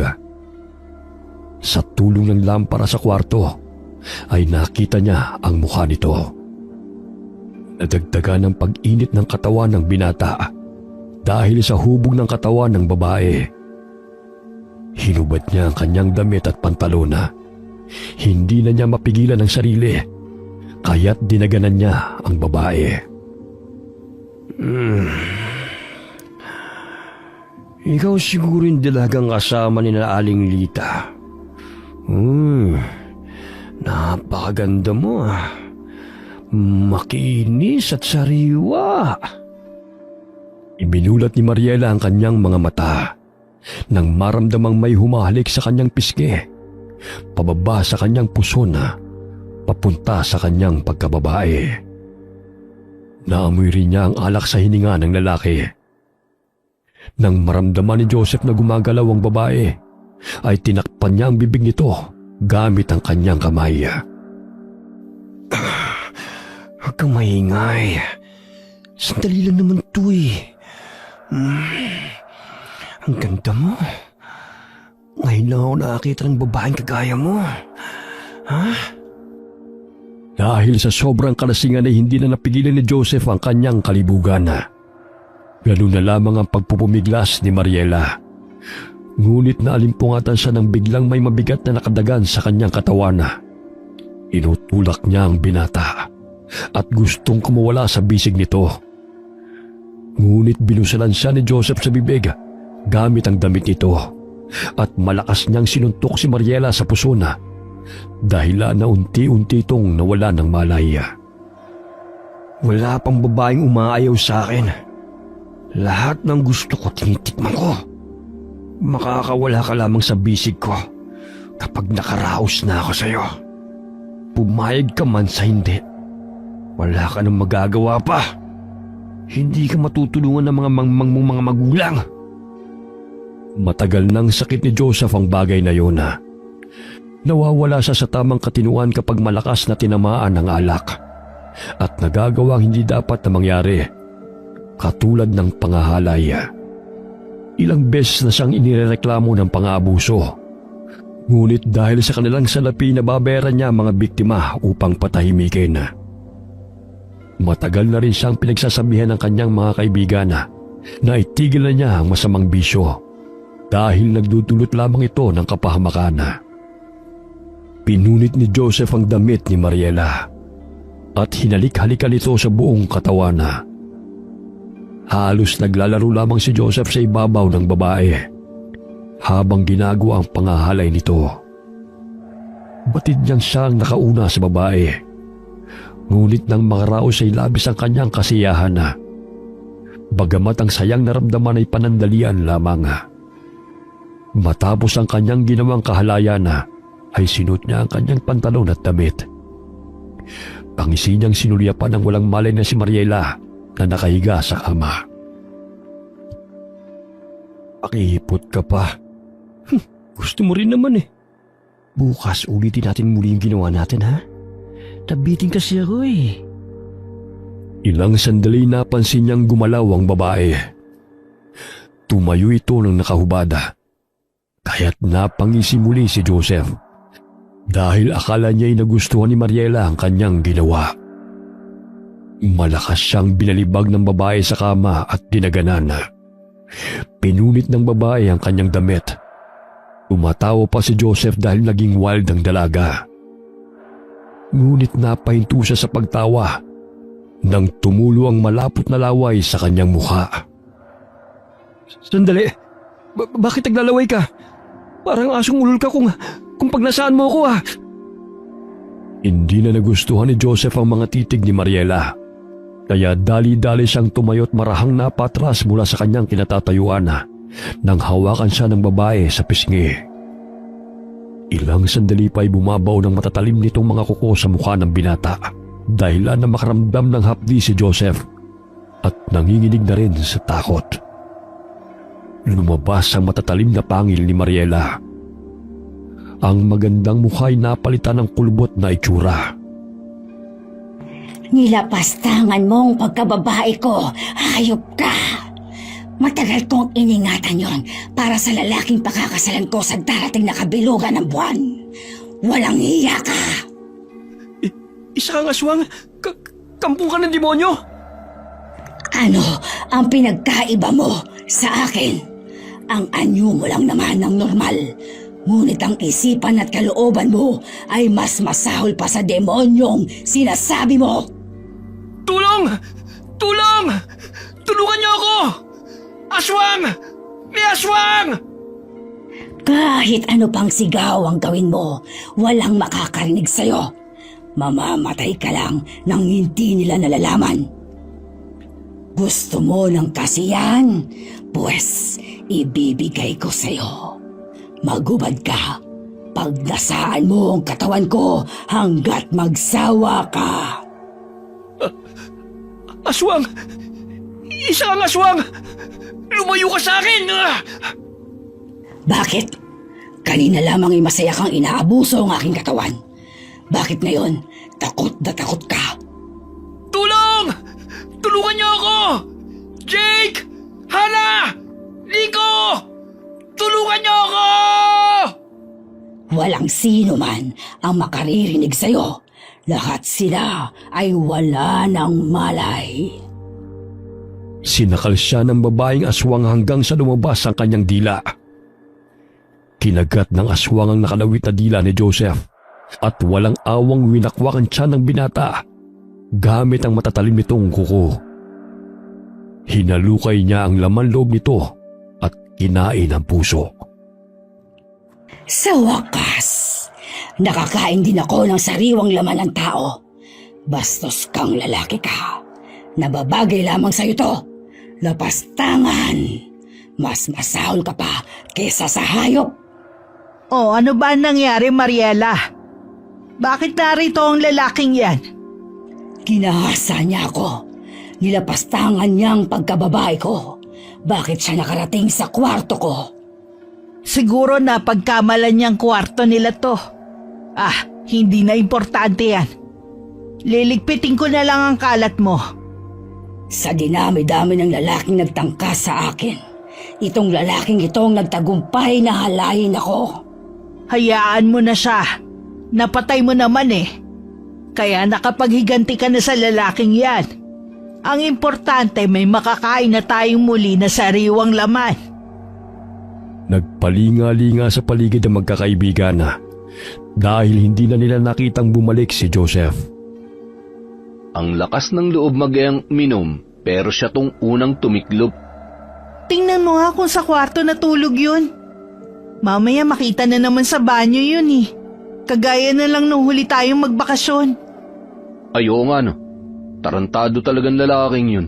Sa tulong ng lampara sa kwarto ay nakita niya ang mukha nito. Nadagdagan ng pag-init ng katawan ng binata dahil sa hubog ng katawan ng babae. Hinubad niya ang kanyang damit at pantalona. Hindi na niya mapigilan ang sarili, kaya't dinaganan niya ang babae. Ikaw siguro yung dalagang kasama ni na Aling Lita. Napakaganda mo ah. Makinis at sariwa. Ibinulat ni Mariela ang kanyang mga mata nang maramdamang may humahalik sa kanyang pisngi, pababa sa kanyang puso na papunta sa kanyang pagkababae. Naamoy rin niya ang alak sa hininga ng lalaki. Nang maramdaman ni Joseph na gumagalaw ang babae, ay tinakpan niya ang bibig nito gamit ang kanyang kamay. Huwag kang maingay. Sandali lang naman ito eh. Ang ganda mo. Ngayon lang ako nakakita ng babaeng kagaya mo. Ha? Dahil sa sobrang kalasingan ay hindi na napigilan ni Joseph ang kanyang kalibugan. Ganun na lamang ang pagpupumiglas ni Mariela. Ngunit naalimpungatan siya nang biglang may mabigat na nakadagan sa kanyang katawan. Inutulak niya ang binata at gustong kumawala sa bisig nito. Ngunit binusalan siya ni Joseph sa bibig gamit ang damit nito at malakas niyang sinuntok si Mariela sa puso na dahilan na unti-unti itong nawala ng malay. Wala pang babaeng umaayaw sa akin. Lahat ng gusto ko tinitikman ko. Makakawala ka lamang sa bisig ko kapag nakaraos na ako sa'yo. Pumayag ka man sa hindi. Wala ka nang magagawa pa. Hindi ka matutulungan ng mga mangmang mong mga magulang. Matagal nang sakit ni Joseph ang bagay na yun na. Nawawala siya sa tamang katinuan kapag malakas na tinamaan ng alak at nagagawang hindi dapat na mangyari, katulad ng pangahalay. Ilang beses na siyang inireklamo ng pang-aabuso. Ngunit dahil sa kanilang salapi na babayaran niya ang mga biktima upang patahimikin. Matagal na rin siyang pinagsasabihan ng kanyang mga kaibigan na itigil na niya ang masamang bisyo dahil nagdudulot lamang ito ng kapahamakan. Pinunit ni Joseph ang damit ni Mariela at hinalik-halikan ito sa buong katawan. Halos naglalaro lamang si Joseph sa ibabaw ng babae habang ginagawa ang pangahalay nito. Batid niyang siyang nakauna sa babae, ngunit nang makaraos ay labis ang kanyang kasiyahan. Bagamat ang sayang naramdaman ay panandalian lamang. Matapos ang kanyang ginawang kahalayan, ay sinuot niya ang kanyang pantalon at damit. Pangisi niyang sinulyapan ng walang malay na si Mariela na nakahiga sa kama. Pakihipot ka pa. Gusto mo rin naman eh. Bukas ulitin natin muli yung ginawa natin, ha? Nabitin kasi ako eh. Ilang sandali napansin niyang gumalaw ang babae. Tumayo ito ng nakahubada. Kaya't napangisi muli si Joseph dahil akala niya'y nagustuhan ni Mariela ang kanyang ginawa. Malakas siyang binalibag ng babae sa kama at dinaganan. Pinunit ng babae ang kanyang damit. Umatawa pa si Joseph dahil naging wild ang dalaga. Ngunit napahinto siya sa pagtawa nang tumulo ang malapot na laway sa kanyang mukha. Sandali! Bakit naglalaway ka? Parang asong ulol ka kung pag nasaan mo ako Hindi na nagustuhan ni Joseph ang mga titig ni Mariela. Kaya dali-dali siyang tumayo't marahang napatras mula sa kanyang kinatatayuan nang hawakan siya ng babae sa pisngi. Ilang sandali pa'y bumabaw ng matatalim nitong mga kuko sa mukha ng binata dahilan na makaramdam ng hapdi si Joseph at nanginginig na rin sa takot. Lumabas ang matatalim na pangil ni Mariela. Ang magandang mukha'y napalitan ng kulbot na itsura. Nilapastangan mong pagkababae ko, hayop ka! Matagal kong iningatan yon para sa lalaking pakakasalan ko sa darating na kabilugan ng buwan. Walang hiya ka! Isa kang aswang? Kampung ka ng demonyo? Ano ang pinagkaiba mo sa akin? Ang anyo mo lang naman ng normal. Ngunit ang isipan at kalooban mo ay mas masahol pa sa demonyong sinasabi mo. Tulong! Tulong! Tulungan niyo ako! Aswang! May aswang! Kahit ano pang sigaw ang gawin mo, walang makakarinig sa'yo. Mamamatay ka lang nang hindi nila nalalaman. Gusto mo ng kasiyahan? Pues, ibibigay ko sa'yo. Magubad ka pag nasaan mo ang katawan ko hanggat magsawa ka. Aswang! Isa kang aswang! Lumayo ka sa akin! Bakit? Kanina lamang ay masaya kang inaabuso ang aking katawan. Bakit ngayon takot na takot ka? Tulong! Tulungan niyo ako! Jake! Hana! Nico! Tulungan niyo ako! Walang sino man ang makaririnig sa'yo. Lahat sila ay wala ng malay. Sinakal siya ng babaeng aswang hanggang sa lumabas ang kanyang dila. Kinagat ng aswang ang nakalawit na dila ni Joseph at walang awang winakwak ang tiyan ng binata gamit ang matatalim nitong kuko. Hinalukay niya ang laman loob nito at kinain ang puso. Sa wakas, nakakain din ako ng sariwang laman ng tao. Bastos kang lalaki ka. Nababagay lamang sa'yo to. Lapastangan. Mas masahol ka pa kesa sa hayop. Oh, ano ba ang nangyari, Mariela? Bakit narito ang lalaking yan? Ginahasa niya ako. Nilapastangan niyang pagkababae ko. Bakit siya nakarating sa kwarto ko? Siguro na pagkamalan niyang kwarto nila to. Hindi na importante yan. Liligpitin ko na lang ang kalat mo. Sa dinami-dami ng lalaking nagtangkas sa akin, itong lalaking itong nagtagumpay na halayin ako. Hayaan mo na siya. Napatay mo naman eh. Kaya nakapaghiganti ka na sa lalaking yan. Ang importante may makakain na tayong muli na sariwang laman. Nagpalinga-linga sa paligid ang magkakaibigan dahil hindi na nila nakitang bumalik si Joseph. Ang lakas ng loob mag-iyang minom, pero siya tong unang tumiklop. Tingnan mo nga kung sa kwarto natulog yun. Mamaya makita na naman sa banyo yun eh. Kagaya na lang nung huli tayong magbakasyon. Ayaw nga no. Tarantado talagang lalaking yun.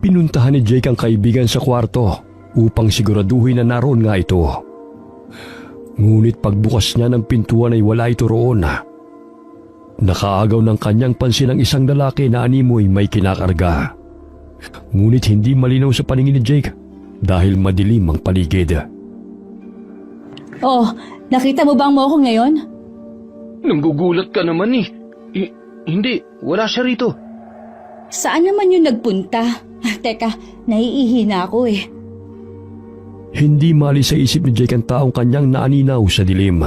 Pinuntahan ni Jake ang kaibigan sa kwarto upang siguraduhin na naroon nga ito. Ngunit pagbukas niya ng pintuan ay wala ito roon. Nakaagaw ng kanyang pansin ang isang lalaki na animoy may kinakarga. Ngunit hindi malinaw sa paningin ni Jake dahil madilim ang paligid. Oh, nakita mo ba ang moko ngayon? Nanggugulat ka naman eh. Hindi, wala siya rito. Saan naman yun nagpunta? Teka, naiihi na ako eh. Hindi mali sa isip ni Jake ang taong kanyang naaninaw sa dilim.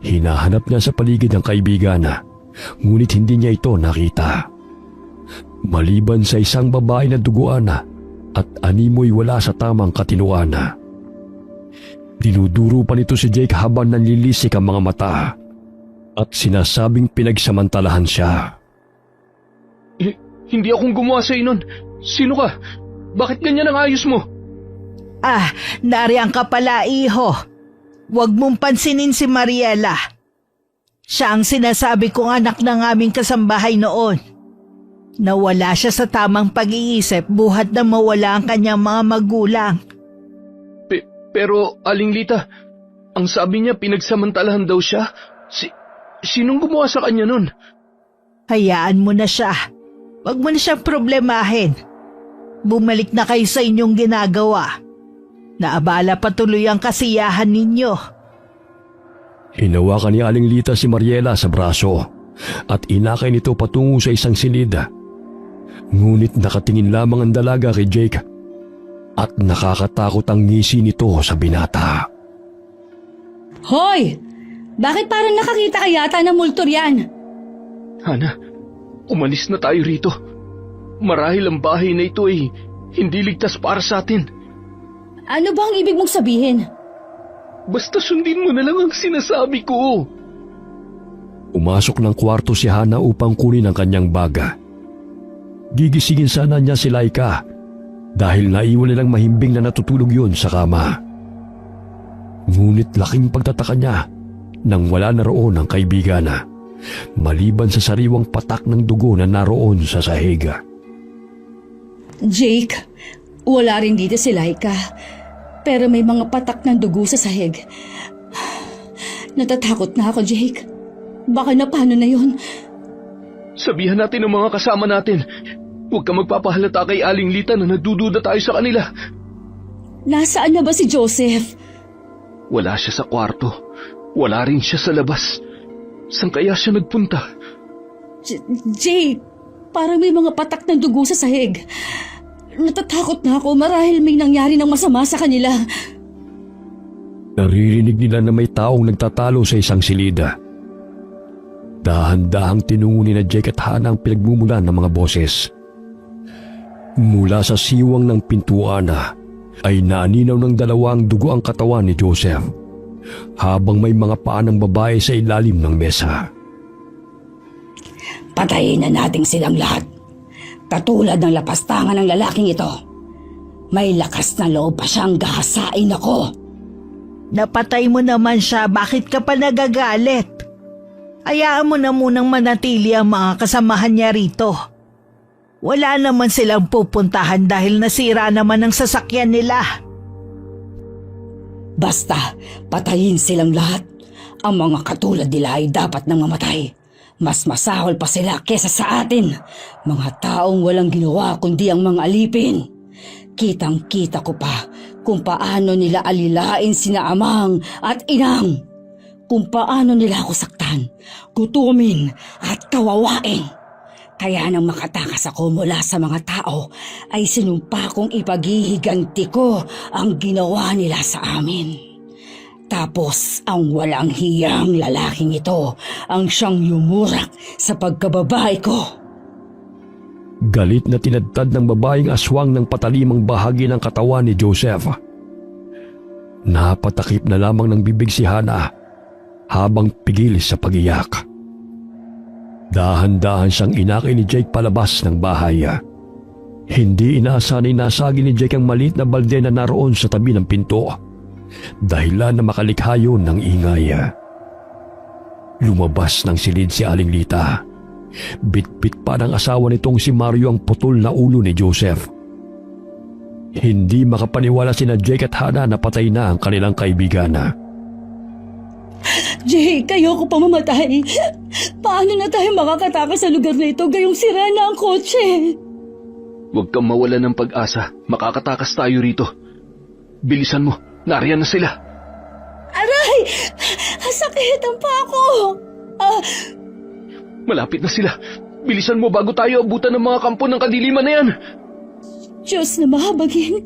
Hinahanap niya sa paligid ang kaibigan, ngunit hindi niya ito nakita. Maliban sa isang babae na duguan at animoy wala sa tamang katinuan. Dinuduro pa nito si Jake habang nanlilisik ang mga mata at sinasabing pinagsamantalahan siya. Hindi akong gumawa sa inon. Sino ka? Bakit ganyan ang ayos mo? Nariyan ka pala, iho. Huwag mong pansinin si Mariela. Siya ang sinasabi kong anak ng aming kasambahay noon. Nawala siya sa tamang pag-iisip buhat na mawala ang kanyang mga magulang. Pero, Aling Lita, ang sabi niya pinagsamantalahan daw siya. Sinong gumawa sa kanya nun? Hayaan mo na siya. Huwag mo na siyang problemahin. Bumalik na kayo sa inyong ginagawa. Naabala patuloy ang kasiyahan ninyo. Hinawakan ni Aling Lita si Mariela sa braso at inakay nito patungo sa isang silid. Ngunit nakatingin lamang ang dalaga kay Jake at nakakatakot ang ngisi nito sa binata. Hoy! Bakit parang nakakita ka yata ng multor yan? Hana, umalis na tayo rito. Marahil ang bahay na ito ay hindi ligtas para sa atin. Ano ba ang ibig mong sabihin? Basta sundin mo na lang ang sinasabi ko. Umasok ng kwarto si Hana upang kunin ang kanyang baga. Gigisingin sana niya si Laika dahil naiwan nilang mahimbing na natutulog yun sa kama. Ngunit laking pagtataka niya nang wala na roon ang kaibigan maliban sa sariwang patak ng dugo na naroon sa sahig. Jake, wala rin dito si Laika. Pero may mga patak ng dugo sa sahig. Natatakot na ako, Jake. Baka na paano na yun? Sabihan natin ang mga kasama natin. Huwag ka magpapahalata kay Aling Lita na nagdududa tayo sa kanila. Nasaan na ba si Joseph? Wala siya sa kwarto. Wala rin siya sa labas. Saan kaya siya nagpunta? Jake, parang may mga patak ng dugo sa sahig. Natatakot na ako marahil may nangyari ng masama sa kanila. Naririnig nila na may taong nagtatalo sa isang silida. Dahan-dahang tinungo ni na Jake at Hana ang pinagmumulan ng mga boses. Mula sa siwang ng pintuan ay naaninaw ng dalawang dugo ang katawan ni Joseph habang may mga paa ng babae sa ilalim ng mesa. Patayin na natin silang lahat. Katulad ng lapastangan ng lalaking ito. May lakas na loob pa siyang gahasain ako. Napatay mo naman siya, bakit ka pa nagagalit? Hayaan mo na munang manatili ang mga kasamahan niya rito. Wala naman silang pupuntahan dahil nasira naman ang sasakyan nila. Basta, patayin silang lahat. Ang mga katulad nila ay dapat nang mamatay. Mas masahol pa sila kesa sa atin. Mga taong walang ginawa kundi ang mga alipin. Kitang-kita ko pa kung paano nila alilain sina amang at inang. Kung paano nila ako saktan, gutumin at kawawain. Kaya nang makatakas ako mula sa mga tao, ay sinumpa kong ipaghihiganti ko ang ginawa nila sa amin. Tapos ang walang hiyang lalaking ito ang siyang yumurak sa pagkababae ko. Galit na tinadtad ng babaeng aswang ng patalimang bahagi ng katawan ni Joseph. Napatakip na lamang ng bibig si Hana habang pigil sa pag-iyak. Dahan-dahan siyang inakay ni Jake palabas ng bahay. Hindi inaasahan ay nasagi ni Jake ang maliit na balde na naroon sa tabi ng pinto. Dahilan na makalikha yun ng ingay. Lumabas ng silid si Aling Lita. Bit-bit pa ng asawa nitong si Mario ang putol na ulo ni Joseph. Hindi makapaniwala sina Jake at Hana na patay na ang kanilang kaibigan. Jake, ayoko pa mamatay. Paano na tayo makakatakas sa lugar na ito gayong sira na ang kotse? Huwag kang mawala ng pag-asa. Makakatakas tayo rito. Bilisan mo. Nariyan na sila. Aray! Sakit ang pa ako! Malapit na sila. Bilisan mo bago tayo abutan ng mga kampo ng kadiliman na yan. Diyos na mahabagin,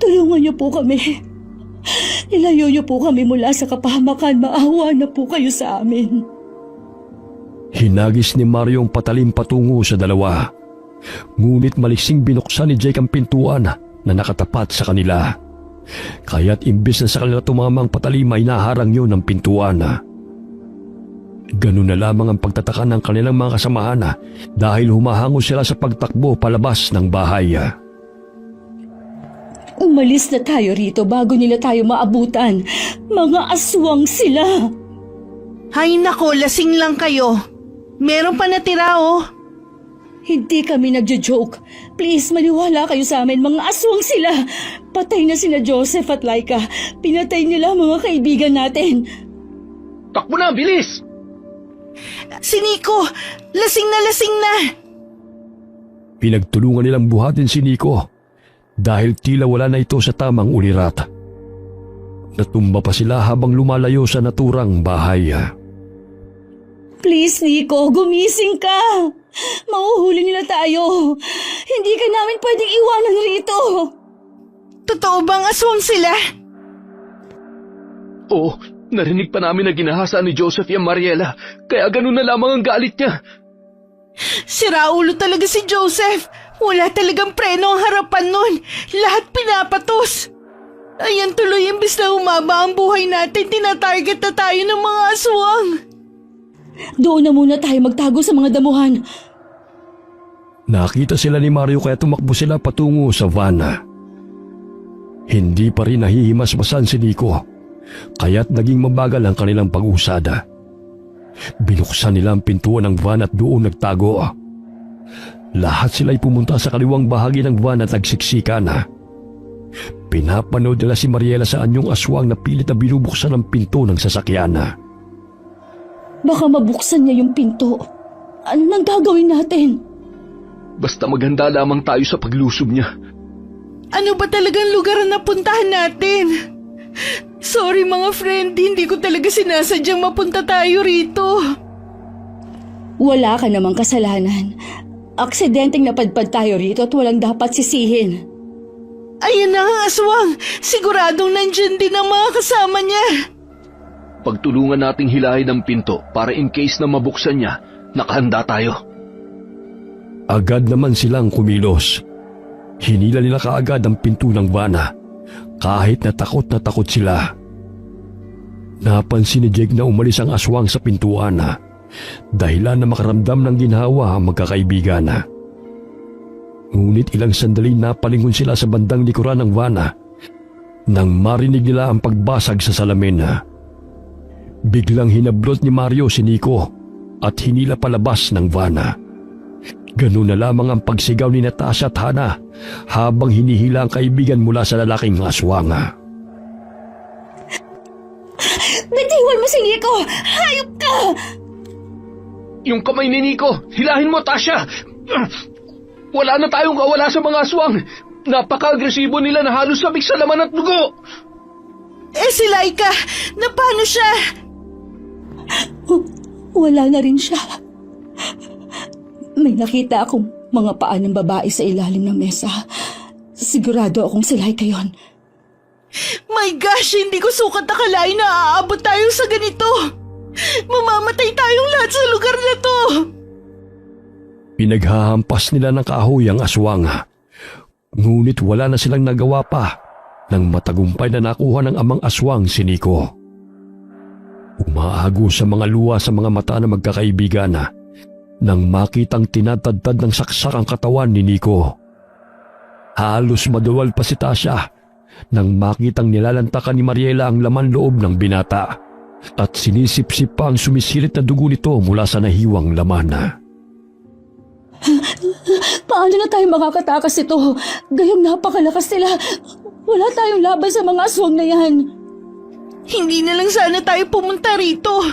tulungan niyo po kami. Ilayo niyo po kami mula sa kapahamakan. Maawa na po kayo sa amin. Hinagis ni Mario ang patalim patungo sa dalawa. Ngunit maliksing binuksan ni Jake ang pintuan na nakatapat sa kanila. Kaya't imbis na sa kanila tumama ang patalim ay naharang yun ng pintuan. Ganun na lamang ang pagtataka ng kanilang mga kasamahan dahil humahango sila sa pagtakbo palabas ng bahay. Umalis na tayo rito bago nila tayo maabutan. Mga aswang sila. Hay nako, lasing lang kayo. Meron pa natira oh. Hindi kami nagjo-joke. Please, maniwala kayo sa amin. Mga aswang sila. Patay na sina Joseph at Laika. Pinatay nila ang mga kaibigan natin. Takbo na, bilis! Si Nico, lasing na. Pinagtulungan nilang buhatin si Nico dahil tila wala na ito sa tamang ulirat. Natumba pa sila habang lumalayo sa naturang bahay. Please, Nico, gumising ka. Mahuhuli nila tayo. Hindi ka namin pwedeng iwanan rito. Totoo bang aswang sila? Oo, narinig pa namin na ginahasa ni Joseph yung Mariela. Kaya ganun na lamang ang galit niya. Siraulo talaga si Joseph. Wala talagang preno ang harapan nun. Lahat pinapatos. Ayan tuloy, imbis na humaba ang buhay natin, tinatarget na tayo ng mga aswang. Doon na muna tayo magtago sa mga damuhan. Nakita sila ni Mario kaya tumakbo sila patungo sa van. Hindi pa rin nahihimasmasan si Nico, kaya't naging mabagal ang kanilang pag-usada. Binuksan nila ang pintuan ng van at doon nagtago. Lahat sila'y pumunta sa kaliwang bahagi ng van at nagsiksikan. Pinapanood nila si Mariela sa anyong aswang na pilit na binubuksan ang pinto ng sasakyan. Baka mabuksan niya yung pinto. Ano nang gagawin natin? Basta maganda lamang tayo sa paglusob niya. Ano ba talagang lugar na puntahan natin? Sorry mga friend, hindi ko talaga sinasadyang mapunta tayo rito. Wala ka namang kasalanan. Aksidenteng napadpad tayo rito at walang dapat sisihin. Ayun na ang aswang. Siguradong nandyan din ang mga kasama niya. Pagtulungan nating hilahin ang pinto para in case na mabuksan niya, nakahanda tayo. Agad naman silang kumilos. Hinila nila kaagad ang pinto ng vana, kahit na takot sila. Napansin ni Jake na umalis ang aswang sa pintuan, dahilan na makaramdam ng ginhawa ang magkakaibigan. Ngunit ilang sandali napalingon sila sa bandang likuran ng vana nang marinig nila ang pagbasag sa salamin. Biglang hinablot ni Mario si Nico at hinila palabas ng vana. Ganun na lamang ang pagsigaw ni Natasha at Hana habang hinihila ang kaibigan mula sa lalaking aswang. Bitiwan mo si Nico! Hayop ka! Yung kamay ni Nico, hilahin mo, Tasha! Wala na tayong kawala sa mga aswang. Napaka-agresibo nila na halos sabik sa laman at dugo. Si Laika, na paano siya? Wala na rin siya. May nakita akong mga paa ng babae sa ilalim ng mesa. Sigurado akong si Laika yun. My gosh, hindi ko sukat akalain na aabot tayo sa ganito. Mamamatay tayong lahat sa lugar na to. Pinaghahampas nila ng kahoy ang aswang. Ngunit wala na silang nagawa pa nang matagumpay na nakuha ng amang aswang si Nico. Umaago sa mga luha sa mga mata ng magkakaibigan nang makitang tinatadtad ng saksak ang katawan ni Nico. Halos maduwal pa si Tasha nang makitang nilalantakan ni Mariela ang laman loob ng binata at sinisipsip pa ang sumisirit na dugo nito mula sa nahiwang laman. Paano na tayo makakatakas ito? Gayong napakalakas nila. Wala tayong laban sa mga aswang na yan. Hindi na lang sana tayo pumunta rito.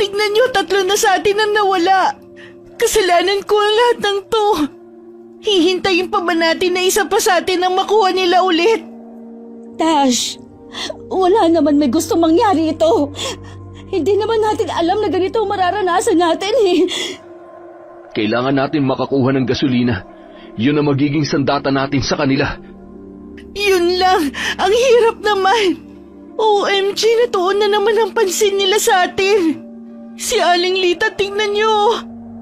Tignan niyo, 3 na sa atin ang nawala. Kasalanan ko ang lahat ng to. Hihintayin pa ba natin na isa pa sa atin ang makuha nila ulit? Tash, wala naman may gustong mangyari ito. Hindi naman natin alam na ganito ang mararanasan natin eh. Kailangan natin makakuha ng gasolina. Yun ang magiging sandata natin sa kanila. Yun lang, ang hirap naman. OMG, natuon na naman ang pansin nila sa atin. Si Aling Lita, tingnan niyo.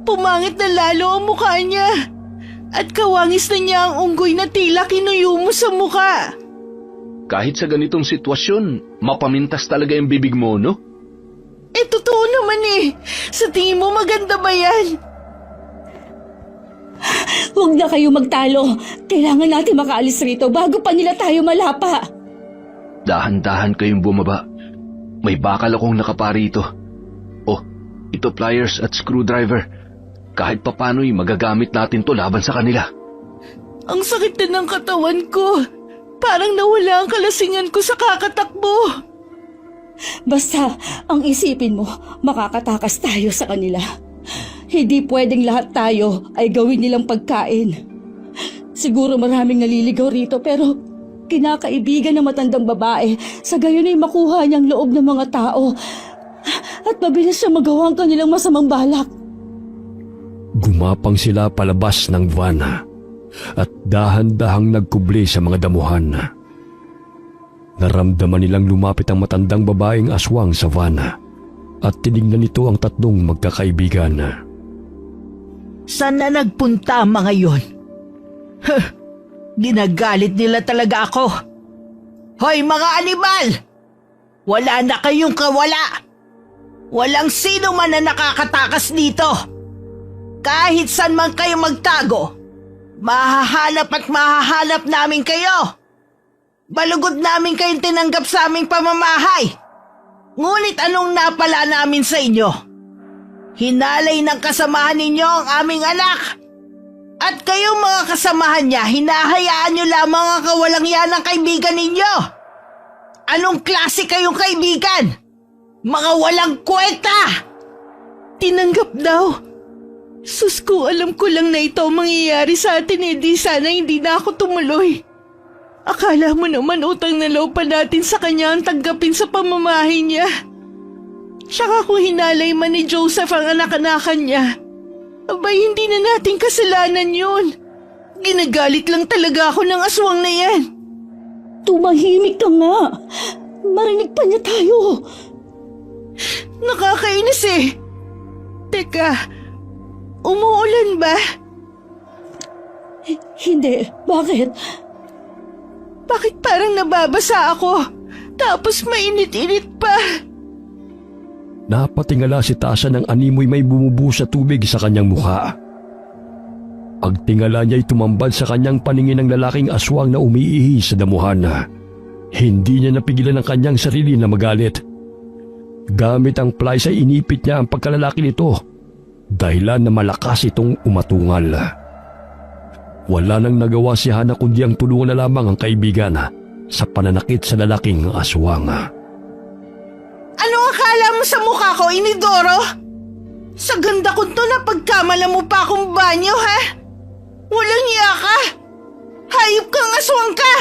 Pumangit na lalo ang mukha niya. At kawangis na niya ang unggoy na tila kinuyumo sa mukha. Kahit sa ganitong sitwasyon, mapamintas talaga yung bibig mo, no? Totoo naman eh. Sa tingin mo maganda ba yan? Huwag na kayo magtalo. Kailangan natin makaalis rito bago pa nila tayo malapa. Dahan-dahan kayong bumaba. May bakal akong nakapari ito. Oh, ito pliers at screwdriver. Kahit papano'y magagamit natin to laban sa kanila. Ang sakit na ng katawan ko. Parang nawala ang kalasingan ko sa kakatakbo. Basta, ang isipin mo, makakatakas tayo sa kanila. Hindi pwedeng lahat tayo ay gawin nilang pagkain. Siguro maraming naliligaw rito pero kinakaibigan ng matandang babae sa gayon ay makuha niyang loob ng mga tao at mabilis siya magawa ang kanilang masamang balak. Gumapang sila palabas ng van at dahan-dahang nagkubli sa mga damuhan. Naramdaman nilang lumapit ang matandang babaeng aswang sa van at tinignan nito ang 3 magkakaibigan. Saan na nagpunta ang mga yun? Ginagalit nila talaga ako. Hoy mga animal! Wala na kayong kawala! Walang sino man na nakakatakas dito! Kahit saan man kayo magtago, mahahanap namin kayo! Balugod namin kayong tinanggap sa aming pamamahay! Ngunit anong napala namin sa inyo? Hinalay ng kasamahan ninyo ang aming anak! At kayong mga kasamahan niya, hinahayaan niyo lamang ang kawalang yan ng kaibigan ninyo! Anong klase kayong kaibigan? Mga walang kwenta! Tinanggap daw. Sus ko, alam ko lang na ito ang mangyayari sa atin eh, di sana hindi na ako tumuloy. Akala mo naman utang na loob pa natin sa kanya ang tanggapin sa pamamahay niya. Tsaka kung hinalay man ni Joseph ang anak-anakan niya, abay hindi na nating kasalanan yun. Ginagalit lang talaga ako ng aswang na yan. Tumahimik ka nga. Marinig pa niya tayo. Nakakainis eh. Teka, umuulan ba? Hindi. Bakit? Bakit parang nababasa ako? Tapos mainit-init pa. Napatingala si Tasha ng animoy may bumubuo sa tubig sa kanyang mukha. Pagtingala niya'y tumambad sa kanyang paningin ng lalaking aswang na umiihi sa damuhan. Hindi niya napigilan ang kanyang sarili na magalit. Gamit ang plies ay inipit niya ang pagkalalaki nito dahilan na malakas itong umatungal. Wala nang nagawa si Hana kundi ang tulungan na lamang ang kaibigan sa pananakit sa lalaking aswang. Ano akala mo sa mukha ko, Inidoro? Sa ganda ko to na pagkamala mo pa akong banyo, ha? Walang iya ka! Hayop kang aswang ka!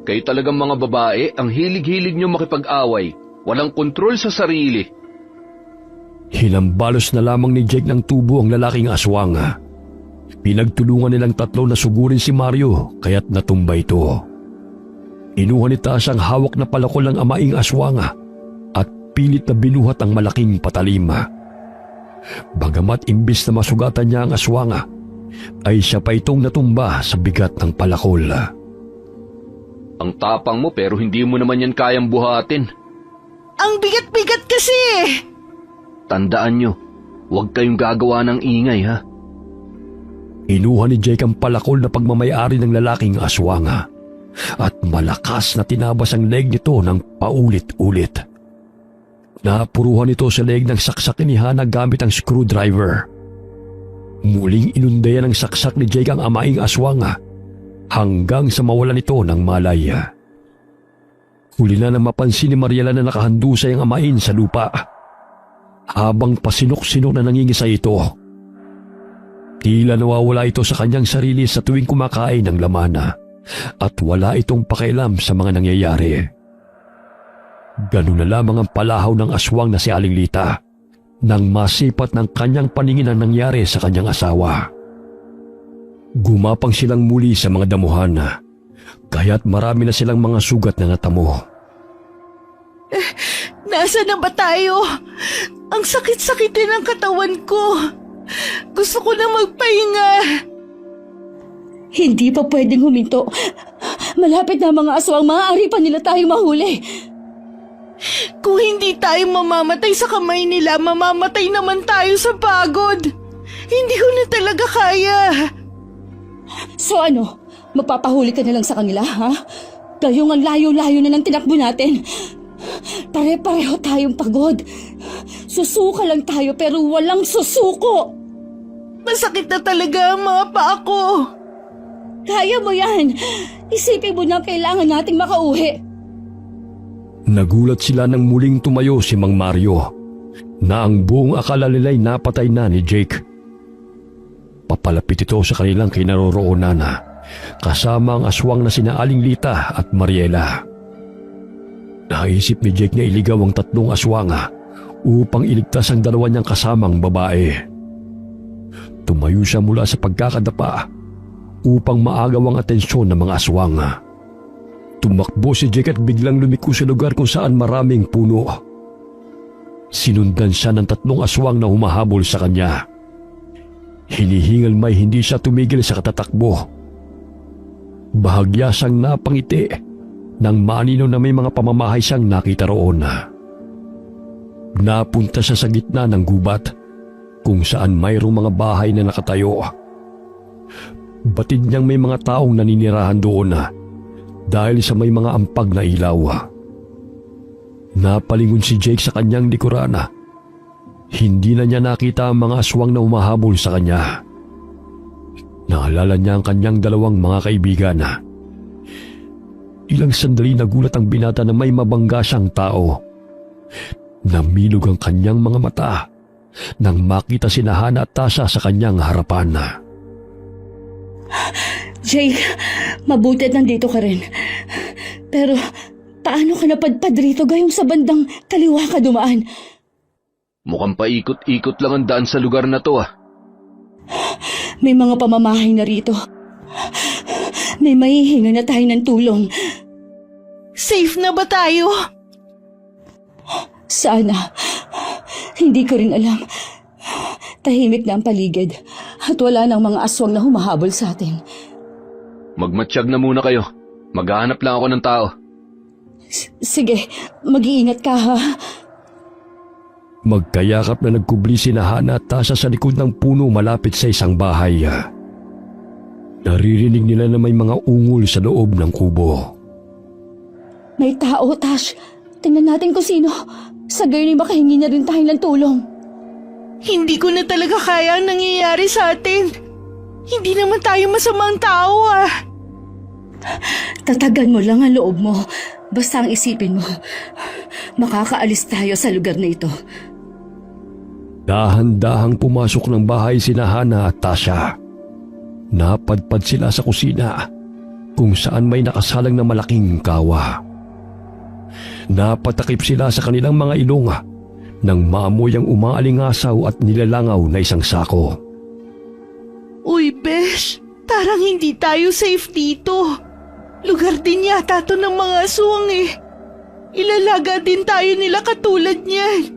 Kayo talagang mga babae, ang hilig-hilig nyo makipag-away. Walang kontrol sa sarili. Hinambalos na lamang ni Jake ng tubo ang lalaking aswang. Pinagtulungan nilang tatlo na sugurin si Mario kaya't natumba ito. Inuha ni Tasha ang hawak na palakol ng amaing aswang at pilit na binuhat ang malaking patalim. Bagamat imbis na masugatan niya ang aswang, ay siya pa itong natumba sa bigat ng palakol. Ang tapang mo pero hindi mo naman yan kayang buhatin. Ang bigat-bigat kasi eh! Tandaan nyo, huwag kayong gagawa ng ingay ha. Inuha ni Jake ang palakol na pagmamayari ng lalaking aswang at malakas na tinabas ang leg nito ng paulit-ulit. Napuruhan ito sa leg ng saksak ni Hana gamit ang screwdriver. Muling inundayan ng saksak ni Jake ang amaing aswang hanggang sa mawalan ito ng malay. Huli na nang mapansin ni Mariela na nakahandusay ang amain sa lupa habang pasinok-sinok na nangingisay ito. Tila nawawala ito sa kanyang sarili sa tuwing kumakain ng laman at wala itong pakialam sa mga nangyayari. Ganun na lamang ang palahaw ng aswang na si Aling Lita nang masipat ng kanyang paningin ang nangyari sa kanyang asawa. Gumapang silang muli sa mga damuhan kaya't marami na silang mga sugat na natamo. Nasaan na ba tayo? Ang sakit-sakitin ng katawan ko. Gusto ko na magpahinga. Hindi pa pwedeng huminto. Malapit na ang mga aswang, maaari pa nila tayong mahuli. Kung hindi tayo mamamatay sa kamay nila, mamamatay naman tayo sa pagod. Hindi ko na talaga kaya. So ano, magpapahuli ka na lang sa kanila, ha? Gayong ang layo-layo na ng tinakbo natin. Pare-pareho tayong pagod. Susuka lang tayo pero walang susuko. Masakit na talaga ang mga paa ko. Kaya mo yan. Isipin mo na kailangan nating makauwi. Nagulat sila nang muling tumayo si Mang Mario na ang buong akala nila'y napatay na ni Jake. Papalapit ito sa kanilang kinaroroonan kasama ang aswang na sina Aling Lita at Mariela. Naisip ni Jake na iligaw ang tatlong aswang upang iligtas ang dalawa niyang kasamang babae. Tumayo siya mula sa pagkakadapa upang maagaw ang atensyon ng mga aswang. Tumakbo si Jake at biglang lumiko sa lugar kung saan maraming puno. Sinundan siya ng tatlong aswang na humahabol sa kanya. Hinihingal may hindi siya tumigil sa katatakbo. Bahagya siyang napangiti nang maanino na may mga pamamahay siyang nakita roon. Napunta siya sa gitna ng gubat kung saan mayroong mga bahay na nakatayo. Batid niyang may mga taong naninirahan doon dahil sa may mga ampag na ilaw. Napalingon si Jake sa kanyang likuran. Hindi na niya nakita ang mga aswang na umahabol sa kanya. Naalala niya ang kanyang dalawang mga kaibigan. Ilang sandali nagulat ang binata na may mabangga siyang tao. Namilog ang kanyang mga mata nang makita si Hana at Tasha sa kanyang harapan. Jake, mabuti at nandito ka rin. Pero paano ka napadpad rito gayong sa bandang kaliwa ka dumaan? Mukhang paikot-ikot lang ang daan sa lugar na to May mga pamamahay na rito. May mahihinga na tayo ng tulong. Safe na ba tayo? Sana. Hindi ko rin alam. Tahimik na ang paligid at wala nang mga aswang na humahabol sa atin. Magmatsyag na muna kayo. Maghahanap lang ako ng tao. Sige, mag-iingat ka ha. Magkayakap na nagkubli si Hana at Tasha sa likod ng puno malapit sa isang bahay. Naririnig nila na may mga ungol sa loob ng kubo. May tao, Tash. Tingnan natin kung sino. Sa gayon ay makahingi na rin tayo ng tulong. Hindi ko na talaga kaya ang nangyayari sa atin. Hindi naman tayo masamang tao ah. Tatagan mo lang ang loob mo. Basta ang isipin mo, makakaalis tayo sa lugar na ito. Dahan-dahang pumasok ng bahay sina Hana at Tasha. Napadpad sila sa kusina kung saan may nakasalang na malaking kawa. Napatakip sila sa kanilang mga ilong nang maamoy ang umaalingasaw at nilalangaw na isang sako. Uy, Besh, parang hindi tayo safe dito. Lugar din yata to ng mga aswang eh. Ilalaga din tayo nila katulad niyan.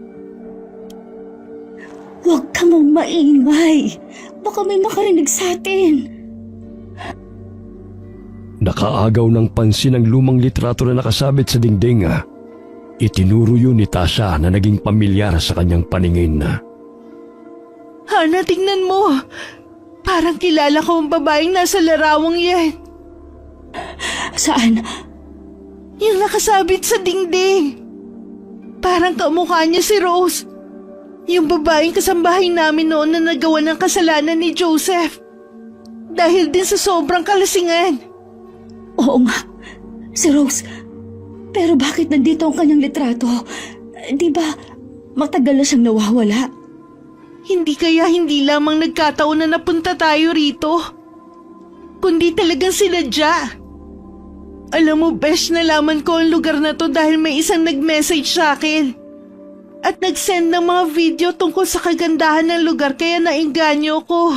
Huwag ka mong maingay. Baka may makarinig sa atin. Nakaagaw ng pansin ang lumang litrato na nakasabit sa dingding. Itinuro yun ni Tasha na naging pamilyar sa kanyang paningin. Hana, tingnan mo. Parang kilala ko ang babaeng nasa larawang yan. Saan? Yung nakasabit sa dingding. Parang kamukha niya si Rose. Yung babaeng kasambahay namin noon na nagawa ng kasalanan ni Joseph. Dahil din sa sobrang kalasingan. Oo nga, si Rose. Pero bakit nandito ang kanyang litrato? Di ba matagal na siyang nawawala? Hindi kaya hindi lamang nagkataon na napunta tayo rito. Kundi talagang sinadya. Alam mo, Besh, nalaman ko ang lugar na to dahil may isang nag-message sa akin. At nag-send ng mga video tungkol sa kagandahan ng lugar kaya nainganyo ko.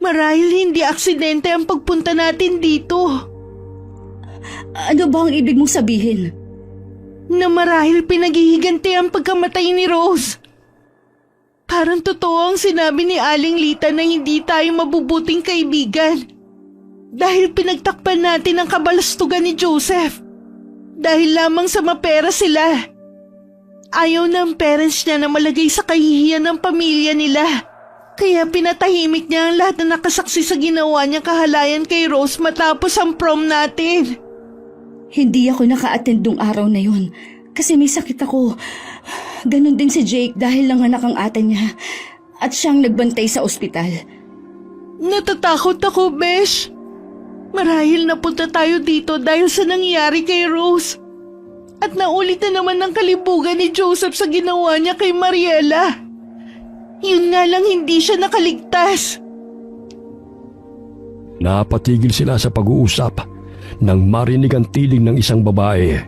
Marahil hindi aksidente ang pagpunta natin dito. Ano ba ang ibig mong sabihin? Na marahil pinaghihiganti ang pagkamatay ni Rose. Parang totoo ang sinabi ni Aling Lita na hindi tayo mabubuting kaibigan. Dahil pinagtakpan natin ang kabalastugan ni Joseph. Dahil lamang sa mapera sila. Ayaw ng parents niya na malagay sa kahihiyan ng pamilya nila. Kaya pinatahimik niya ang lahat na nakasaksi sa ginawa niyang kahalayan kay Rose matapos ang prom natin. Hindi ako naka-attend nung araw na yun. Kasi may sakit ako. Ganon din si Jake dahil nanganak ang ate niya. At siyang nagbantay sa ospital. Natatakot ako, Besh. Marahil napunta tayo dito dahil sa nangyari kay Rose. At naulit na naman ng kalibugan ni Joseph sa ginawa niya kay Mariela. Yun nga lang hindi siya nakaligtas. Napatigil sila sa pag-uusap nang marinig ang tiling ng isang babae.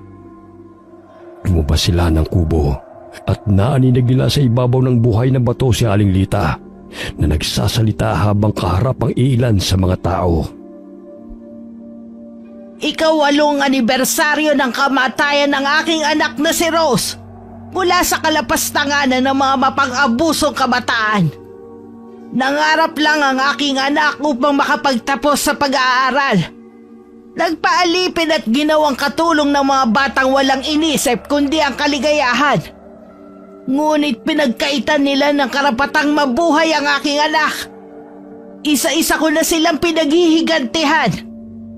Lumabas sila ng kubo at naaninig nila sa ibabaw ng buhay na bato si Aling Lita na nagsasalita habang kaharap ang ilan sa mga tao. Ika-8 anibersaryo ng kamatayan ng aking anak na si Rose mula sa kalapastanganan ng mga mapang-abusong kabataan. Nangarap lang ang aking anak upang makapagtapos sa pag-aaral. Nagpaalipin at ginawang katulong ng mga batang walang inisip kundi ang kaligayahan. Ngunit pinagkaitan nila ng karapatang mabuhay ang aking anak. Isa-isa ko na silang pinaghihigantihan.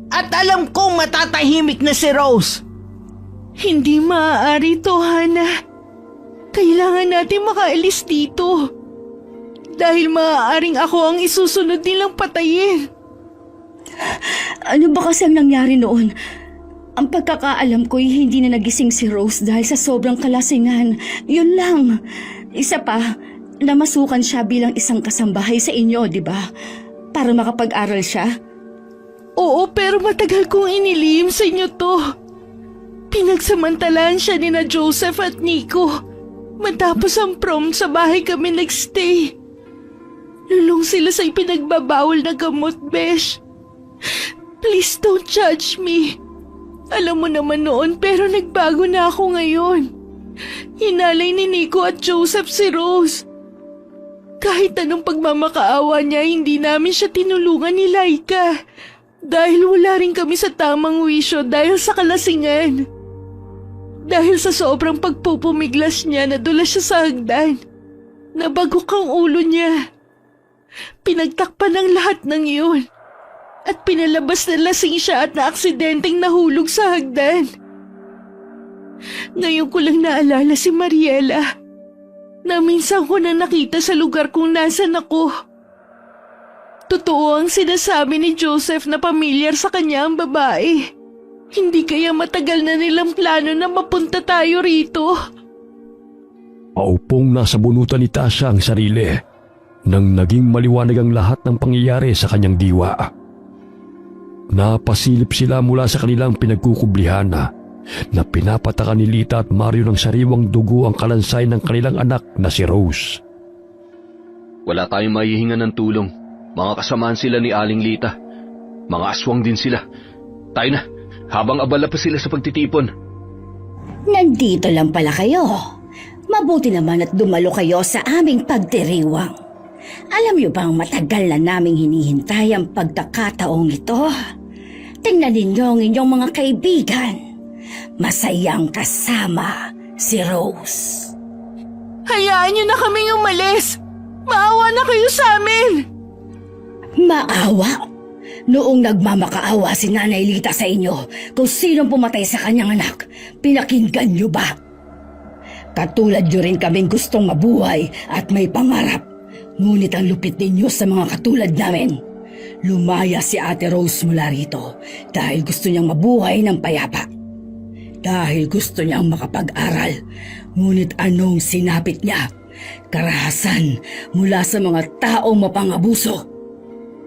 At alam kong matatahimik na si Rose. Hindi maaari to, Hana. Kailangan natin makaalis dito. Dahil maaaring ako ang isusunod nilang patayin. Ano ba kasi ang nangyari noon? Ang pagkakaalam ko'y hindi na nagising si Rose dahil sa sobrang kalasingan. Yun lang. Isa pa, namasukan siya bilang isang kasambahay sa inyo, di ba? Para makapag-aral siya. Oo, pero matagal kong inilihim sa inyo to. Pinagsamantalaan siya ni na Joseph at Nico. Matapos ang prom sa bahay kami nagstay. Lulong sila sa ipinagbabawal na gamot, Besh. Please don't judge me. Alam mo naman noon pero nagbago na ako ngayon. Hinalay ni Nico at Joseph si Rose. Kahit anong pagmamakaawa niya, hindi namin siya tinulungan ni Laika. Dahil wala rin kami sa tamang wisyo dahil sa kalasingan. Dahil sa sobrang pagpupumiglas niya, nadulas siya sa hagdan. Nabagok ang ulo niya. Pinagtakpan ng lahat ng iyon. At pinalabas na lasing siya at naaksidenteng nahulog sa hagdan. Ngayon ko lang naalala si Mariela. na minsan ko na nakita sa lugar kung nasan ako. Totoo ang sinasabi ni Joseph na pamilyar sa kanya ang babae. Hindi kaya matagal na nilang plano na mapunta tayo rito. Paupong nasa bunutan ni Tasha ang sarili nang naging maliwanag ang lahat ng pangyayari sa kanyang diwa. Napasilip sila mula sa kanilang pinagkukublihan na pinapataka ni Lita at Mario ng sariwang dugo ang kalansay ng kanilang anak na si Rose. Wala tayong mahihingan ng tulong. Mga kasamaan sila ni Aling Lita. Mga aswang din sila. Tayo na, habang abala pa sila sa pagtitipon. Nandito lang pala kayo. Mabuti naman at dumalo kayo sa aming pagdiriwang. Alam niyo bang matagal na naming hinihintay ang pagkakataong ito? Tingnan ninyo ang inyong mga kaibigan. Masayang kasama si Rose. Hayaan niyo na kaming umalis. Maawa na kayo sa amin. Maawa? Noong nagmamakaawa si Nanay Lita sa inyo kung sinong pumatay sa kanyang anak, pinakinggan niyo ba? Katulad niyo rin kaming gustong mabuhay at may pangarap. Ngunit ang lupit ninyo sa mga katulad namin. Lumaya si Ate Rose mula rito dahil gusto niyang mabuhay ng payapa. Dahil gusto niyang makapag-aral. Ngunit anong sinapit niya? Karahasan mula sa mga taong mapangabuso.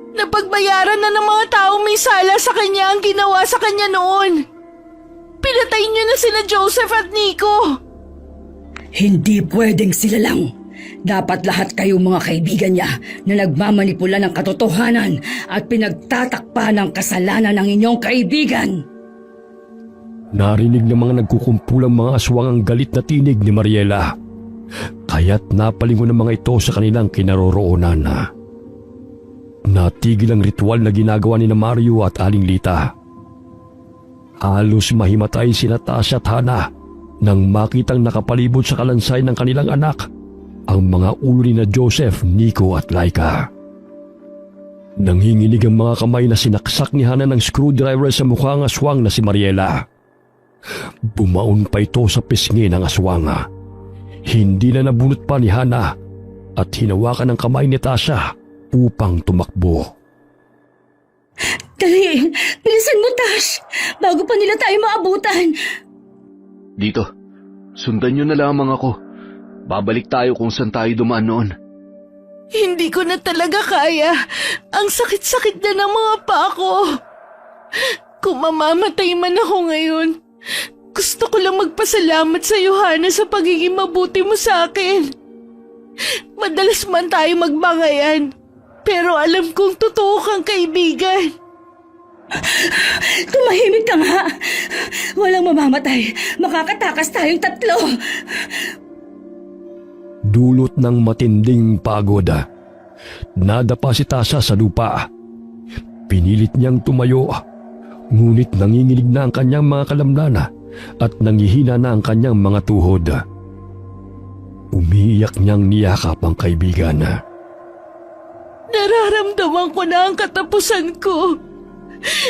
Napagbayaran na ng mga taong may sala sa kanya ang ginawa sa kanya noon. Pinatay niyo na sina Joseph at Nico. Hindi pwedeng sila lang. Dapat lahat kayong mga kaibigan niya na nagmamanipula ng katotohanan at pinagtatakpa ng kasalanan ng inyong kaibigan. Narinig ng mga nagkukumpulang mga aswang ang galit na tinig ni Mariela. Kaya't napalingon ng mga ito sa kanilang kinaroroonan. Natigil ang ritual na ginagawa ni Mario at Aling Lita. Halos mahimatay sina Tasha at Hana nang makitang nakapalibot sa kalansay ng kanilang anak ang mga ulo ni na Joseph, Nico at Laika. Nanginginig ang mga kamay na sinaksak ni Hana ng screwdriver sa mukha ng aswang na si Mariela. Bumaon pa ito sa pisngi ng aswang. Hindi na nabunot pa ni Hana at hinawakan ng kamay ni Tasha upang tumakbo. Dali! Bilisan mo, Tash! Bago pa nila tayo maabutan! Dito, sundan niyo na lamang ako. Babalik tayo kung saan tayo dumaan noon. Hindi ko na talaga kaya. Ang sakit-sakit na ng mga paa ko. Kung mamamatay man ako ngayon, gusto ko lang magpasalamat sa iyo, Hana, sa pagiging mabuti mo sa akin. Madalas man tayo magbangayan, pero alam kong totoo kang kaibigan. Tumahimik ka nga! Walang mamamatay. Makakatakas tayong tatlo. Dulot ng matinding pagod, nadapa si Tasha sa lupa. Pinilit niyang tumayo, ngunit nanginginig na ang kanyang mga kalamnan at nangihina na ang kanyang mga tuhod. Umiiyak niyang niyakap ang kaibigan. Nararamdaman ko na ang katapusan ko.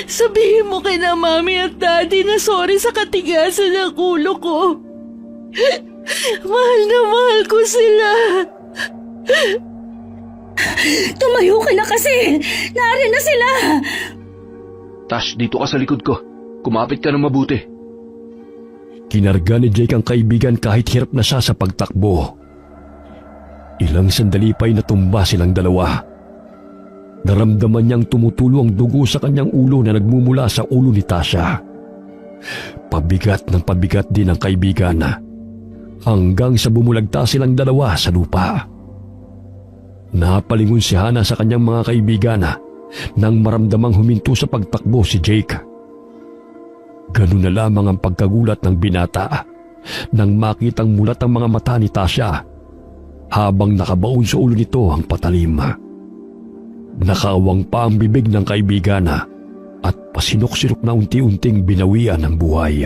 Sabihin mo kay na Mami at Daddy na sorry sa katigasan ng ulo ko. Mahal na mahal ko sila. Tumayo ka na kasi! Naariyan na sila! Tash, dito ka sa likod ko. Kumapit ka na mabuti. Kinarga ni Jake ang kaibigan kahit hirap na siya sa pagtakbo. Ilang sandali pa'y natumba silang dalawa. Naramdaman niyang tumutulo ang dugo sa kanyang ulo na nagmumula sa ulo ni Tasha. Pabigat ng pabigat din ang kaibigan hanggang sa bumulagta silang dalawa sa lupa. Napalingon si Hana sa kanyang mga kaibigan nang maramdamang huminto sa pagtakbo si Jake. Ganun na lamang ang pagkagulat ng binata nang makitang mulat ang mga mata ni Tasha habang nakabaon sa ulo nito ang patalim. Nakawang pa ang bibig ng kaibigan at pasinok-sinok na unti-unting binawian ng buhay.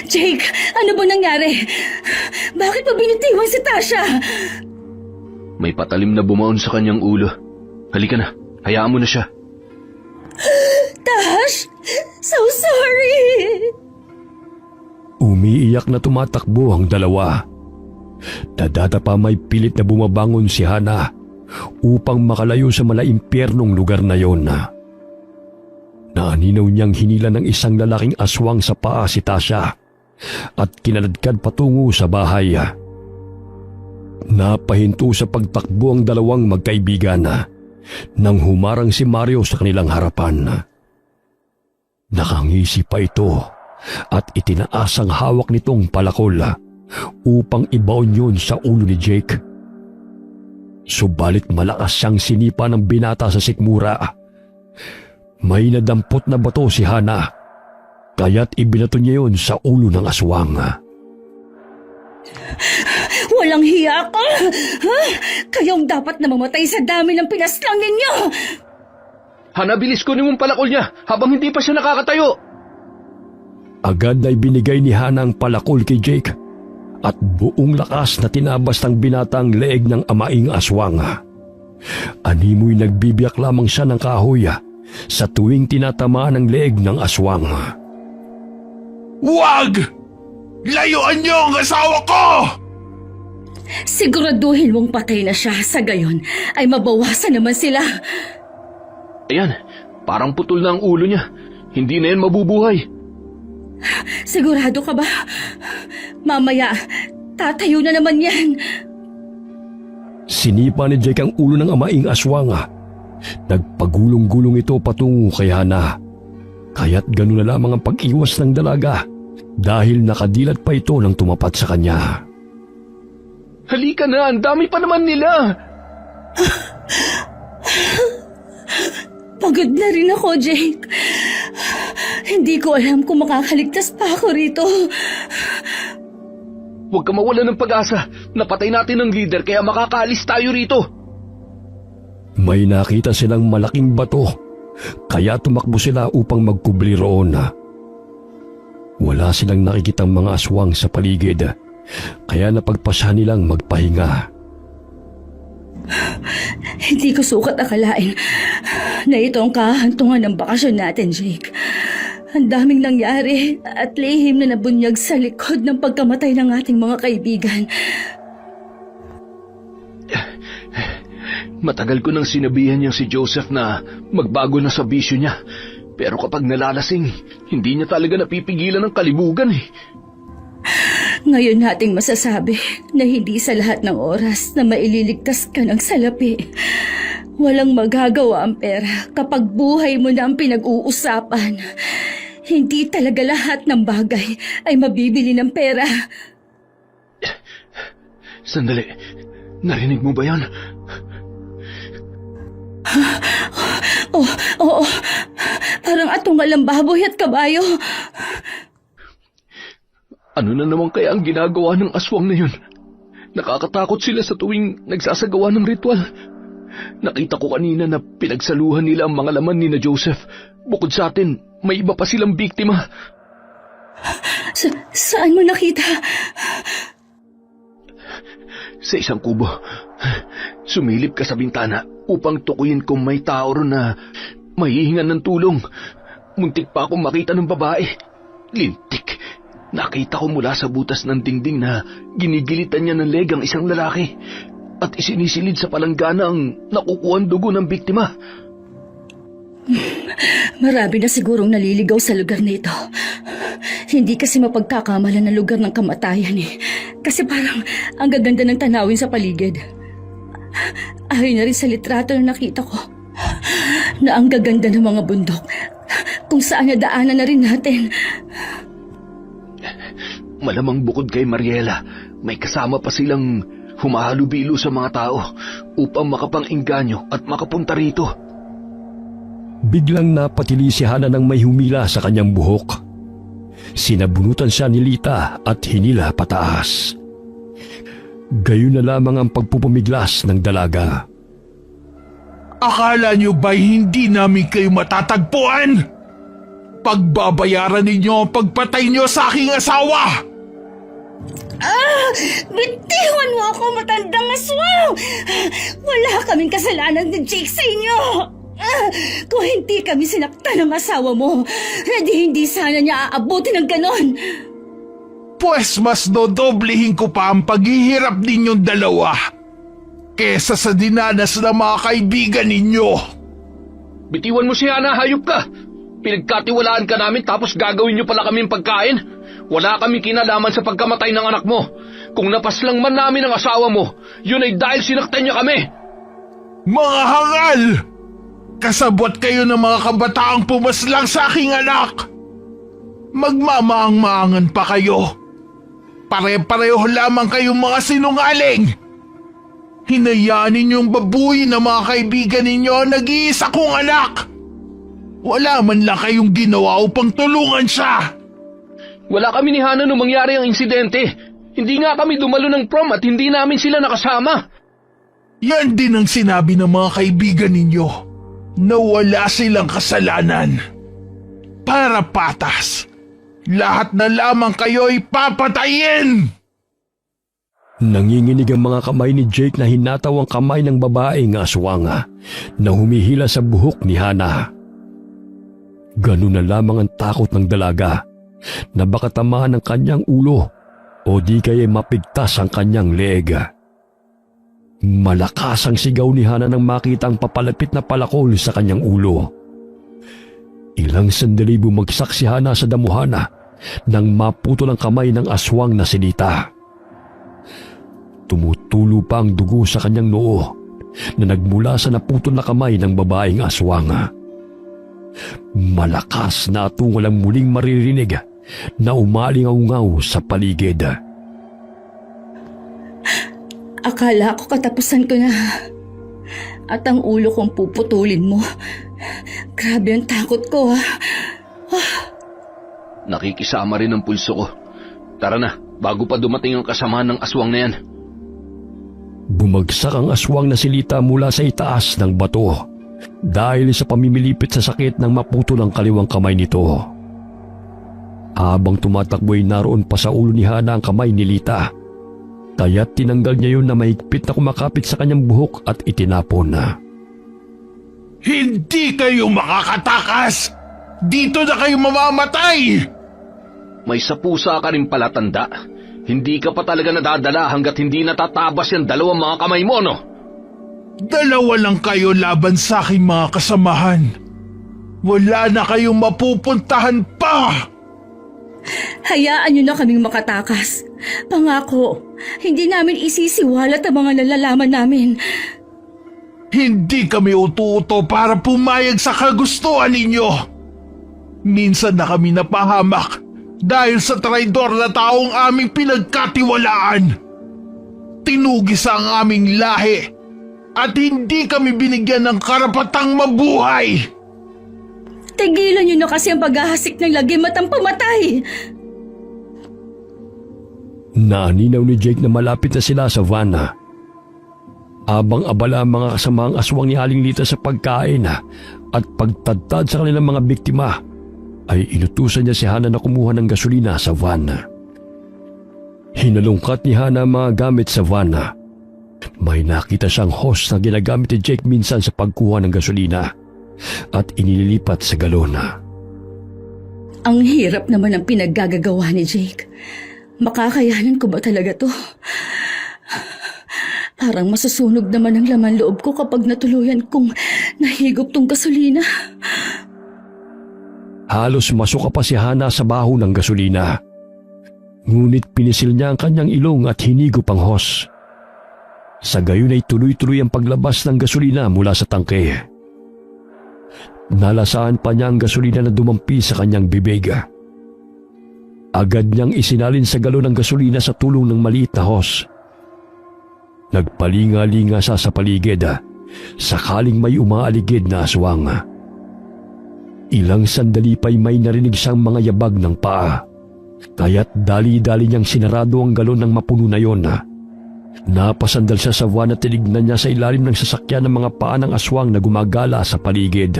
Jake, ano ba nangyari? Bakit pa binitiwan si Tasha? May patalim na bumaon sa kanyang ulo. Halika na, hayaan mo na siya. Tash, so sorry! Umiiyak na tumatakbo ang dalawa. Nadadapa may pilit na bumabangon si Hana upang makalayo sa malaimpyernong lugar na yon. Naaninaw niyang hinila ng isang lalaking aswang sa paa si Tasha at kinaladkad patungo sa bahay. Napahinto sa pagtakbo ang dalawang magkaibigan nang humarang si Mario sa kanilang harapan. Nakangisi pa ito at itinaas ang hawak nitong palakol upang ibaon yun sa ulo ni Jake. Subalit malakas siyang sinipa ng binata sa sikmura. May nadampot na bato si Hana, kaya't ibinato niya yun sa ulo ng aswang. Walang hiya ka! Ha? Kayong dapat na mamatay sa dami ng pinaslang ninyo! Hana, bilis ko mong palakol niya habang hindi pa siya nakakatayo. Agad na ibinigay ni Hana ang palakol kay Jake at buong lakas na tinabas ng binatang leeg ng amaing aswang. Animoy nagbibiyak lamang siya ng kahoy sa tuwing tinatamaan ang leeg ng aswang. Wag! Layuan niyo ang asawa ko! Siguraduhin mong patay na siya, sa gayon ay mabawasan naman sila. Ayan, parang putol na ang ulo niya. Hindi na yan mabubuhay. Sigurado ka ba? Mamaya, tatayo na naman yan. Sinipa ni Jake ang ulo ng amaing aswang. Nagpagulong-gulong ito patungo kay Hana. Kaya't ganun na lamang ang pag-iwas ng dalaga dahil nakadilat pa ito nang tumapat sa kanya. Halika na, ang dami pa naman nila. Pagod na rin ako, Jake. Hindi ko alam kung makakaligtas pa ako rito. Huwag ka mawala ng pag-asa. Napatay natin ang leader kaya makakaalis tayo rito. May nakita silang malaking bato, kaya tumakbo sila upang magkubli roon. Wala silang nakikitang mga aswang sa paligid, kaya napagpasya nilang magpahinga. Hindi ko sukat akalain na ito ang kahantungan ng bakasyon natin, Jake. Ang daming nangyari at lihim na nabunyag sa likod ng pagkamatay ng ating mga kaibigan. Matagal ko nang sinabihan niyang si Joseph na magbago na sa bisyo niya. Pero kapag nalalasing, hindi niya talaga napipigilan ng kalibugan eh. Ngayon nating masasabi na hindi sa lahat ng oras na maililigtas ka ng salapi. Walang magagawa ang pera kapag buhay mo na ang pinag-uusapan. Hindi talaga lahat ng bagay ay mabibili ng pera. Sandali, narinig mo ba yan? Oo, parang atungal ng baboy at kabayo. Ano na naman kaya ang ginagawa ng aswang na yun? Nakakatakot sila sa tuwing nagsasagawa ng ritual. Nakita ko kanina na pinagsaluhan nila ang mga laman ni na Joseph. Bukod sa atin, may iba pa silang biktima. Saan mo nakita? Sa isang kubo. Sumilip ka sa bintana upang tukuyin kung may tao ron na mahihingan ng tulong. Muntik pa akong makita ng babae. Lintik. Nakita ko mula sa butas ng dingding na ginigilitan niya ng leg ang isang lalaki at isinisilid sa palanggana ang nakukuhang dugo ng biktima. Marami na sigurong naliligaw sa lugar na ito. Hindi kasi mapagkakamalan ng lugar ng kamatayan eh. Kasi parang ang gaganda ng tanawin sa paligid. Ayon na rin sa litrato na nakita ko na ang gaganda ng mga bundok kung saan nadaanan na rin natin. Malamang bukod kay Mariela, may kasama pa silang humahalubilo sa mga tao upang makapang-engganyo at makapunta rito. Biglang napatili si Hana ng may humila sa kanyang buhok. Sinabunutan siya ni Lita at hinila pataas. Gayon na lamang ang pagpupumiglas ng dalaga. Akala niyo ba'y hindi namin kayo matatagpuan? Pagbabayaran ninyo ang pagpatay niyo sa aking asawa! Bitiwan mo ako, matandang aswang! Wala kaming kasalanan ni Jake sa inyo! Kung hindi kami sinaktan ng asawa mo, hindi sana niya aabutin ng ganon. Pues mas dodoblihin ko pa ang paghihirap ninyong dalawa kesa sa dinanas ng mga kaibigan ninyo. Bitiwan mo si Hana, hayop ka! Pinagkatiwalaan ka namin tapos gagawin niyo pala kaming pagkain? Wala kaming kinalaman sa pagkamatay ng anak mo. Kung napaslang man namin ang asawa mo, yun ay dahil sinaktan niya kami. Mga hangal! Kasabot kayo ng mga kabataang pumaslang sa aking anak. Magmamaang-maangan pa kayo. Pare-pareho lamang kayong mga sinungaling. Hinayaan ninyong babuyin ng mga kaibigan ninyo ang nag-iisa kong anak. Wala man lang kayong ginawa upang tulungan siya. Wala kami ni Hana nung mangyari ang insidente. Hindi nga kami dumalo ng prom at hindi namin sila nakasama. Yan din ang sinabi ng mga kaibigan ninyo na wala silang kasalanan. Para patas, lahat na lamang kayo'y papatayin! Nanginginig ang mga kamay ni Jake na hinataw ang kamay ng babaeng aswang na humihila sa buhok ni Hana. Ganun na lamang ang takot ng dalaga na baka tamaan ng kanyang ulo o di kaya mapigtas ang kanyang leeg. Malakas ang sigaw ni Hana nang makita ang papalapit na palakol sa kanyang ulo. Ilang sandali bumagsak si Hana sa damuhana nang maputol ang kamay ng aswang na sinita. Tumutulo pa ang dugo sa kanyang noo na nagmula sa naputol na kamay ng babaeng aswang. Malakas na atungal ang muling maririnig na umalingaw-ngaw sa paligid. Akala ko katapusan ko na. At ang ulo kong puputulin mo. Grabe ang takot ko, ha. Nakikisama rin ang pulso ko. Tara na, bago pa dumating ang kasamahan ng aswang na yan. Bumagsak ang aswang na silita mula sa itaas ng bato dahil sa pamimilipit sa sakit ng maputol ang kaliwang kamay nito. Habang tumatakbo'y naroon pa sa ulo ni Hana ang kamay ni Lita, kaya't tinanggal niya yun na mahigpit na kumakapit sa kanyang buhok at itinapon na. Hindi kayo makakatakas! Dito na kayo mamamatay! May sapusa ka rin pala, tanda. Hindi ka pa talaga nadadala hanggat hindi natatabas yung dalawang mga kamay mo, no? Dalawa lang kayo laban sa aking mga kasamahan. Wala na kayong mapupuntahan pa! Hayaan niyo na kaming makatakas. Pangako, hindi namin isisiwalat ang mga nalalaman namin. Hindi kami utu-uto para pumayag sa kagustuhan ninyo. Minsan na kami napahamak dahil sa traidor na taong aming pinagkatiwalaan. Tinugis ang aming lahi at hindi kami binigyan ng karapatang mabuhay. Tigilan niyo na kasi ang paghahasik ng lagim at ang pamatay. Naaninaw ni Jake na malapit na sila sa van. Abang abala ang mga kasamaang aswang ni Aling Lita sa pagkain at pagtadtad sa kanilang mga biktima, ay inutusan niya si Hana na kumuha ng gasolina sa van. Hinalungkat ni Hana ang mga gamit sa van. May nakita siyang hose na ginagamit ni Jake minsan sa pagkuha ng gasolina at inililipat sa galon. Ang hirap naman ang pinaggagawa ni Jake. Makakayanan ko ba talaga to? Parang masusunog naman ang laman loob ko kapag natuluyan kong nahigop tong gasolina. Halos masuka pa si Hana sa baho ng gasolina. Ngunit pinisil niya ang kanyang ilong at hinigop ang hose. Sa gayon ay tuloy-tuloy ang paglabas ng gasolina mula sa tangke. Nalasaan pa niya ang gasolina na dumampi sa kanyang bibig. Agad niyang isinalin sa galon ng gasolina sa tulong ng maliit na hose. Nagpalinga-linga siya sa paligid, sakaling may umaaligid na aswang. Ilang sandali pa'y may narinig siyang mga yabag ng paa, kaya't dali-dali niyang sinarado ang galon ng mapuno na yon. Napasandal siya sa van at tinignan niya sa ilalim ng sasakyan ng mga paa ng aswang na gumagala sa paligid.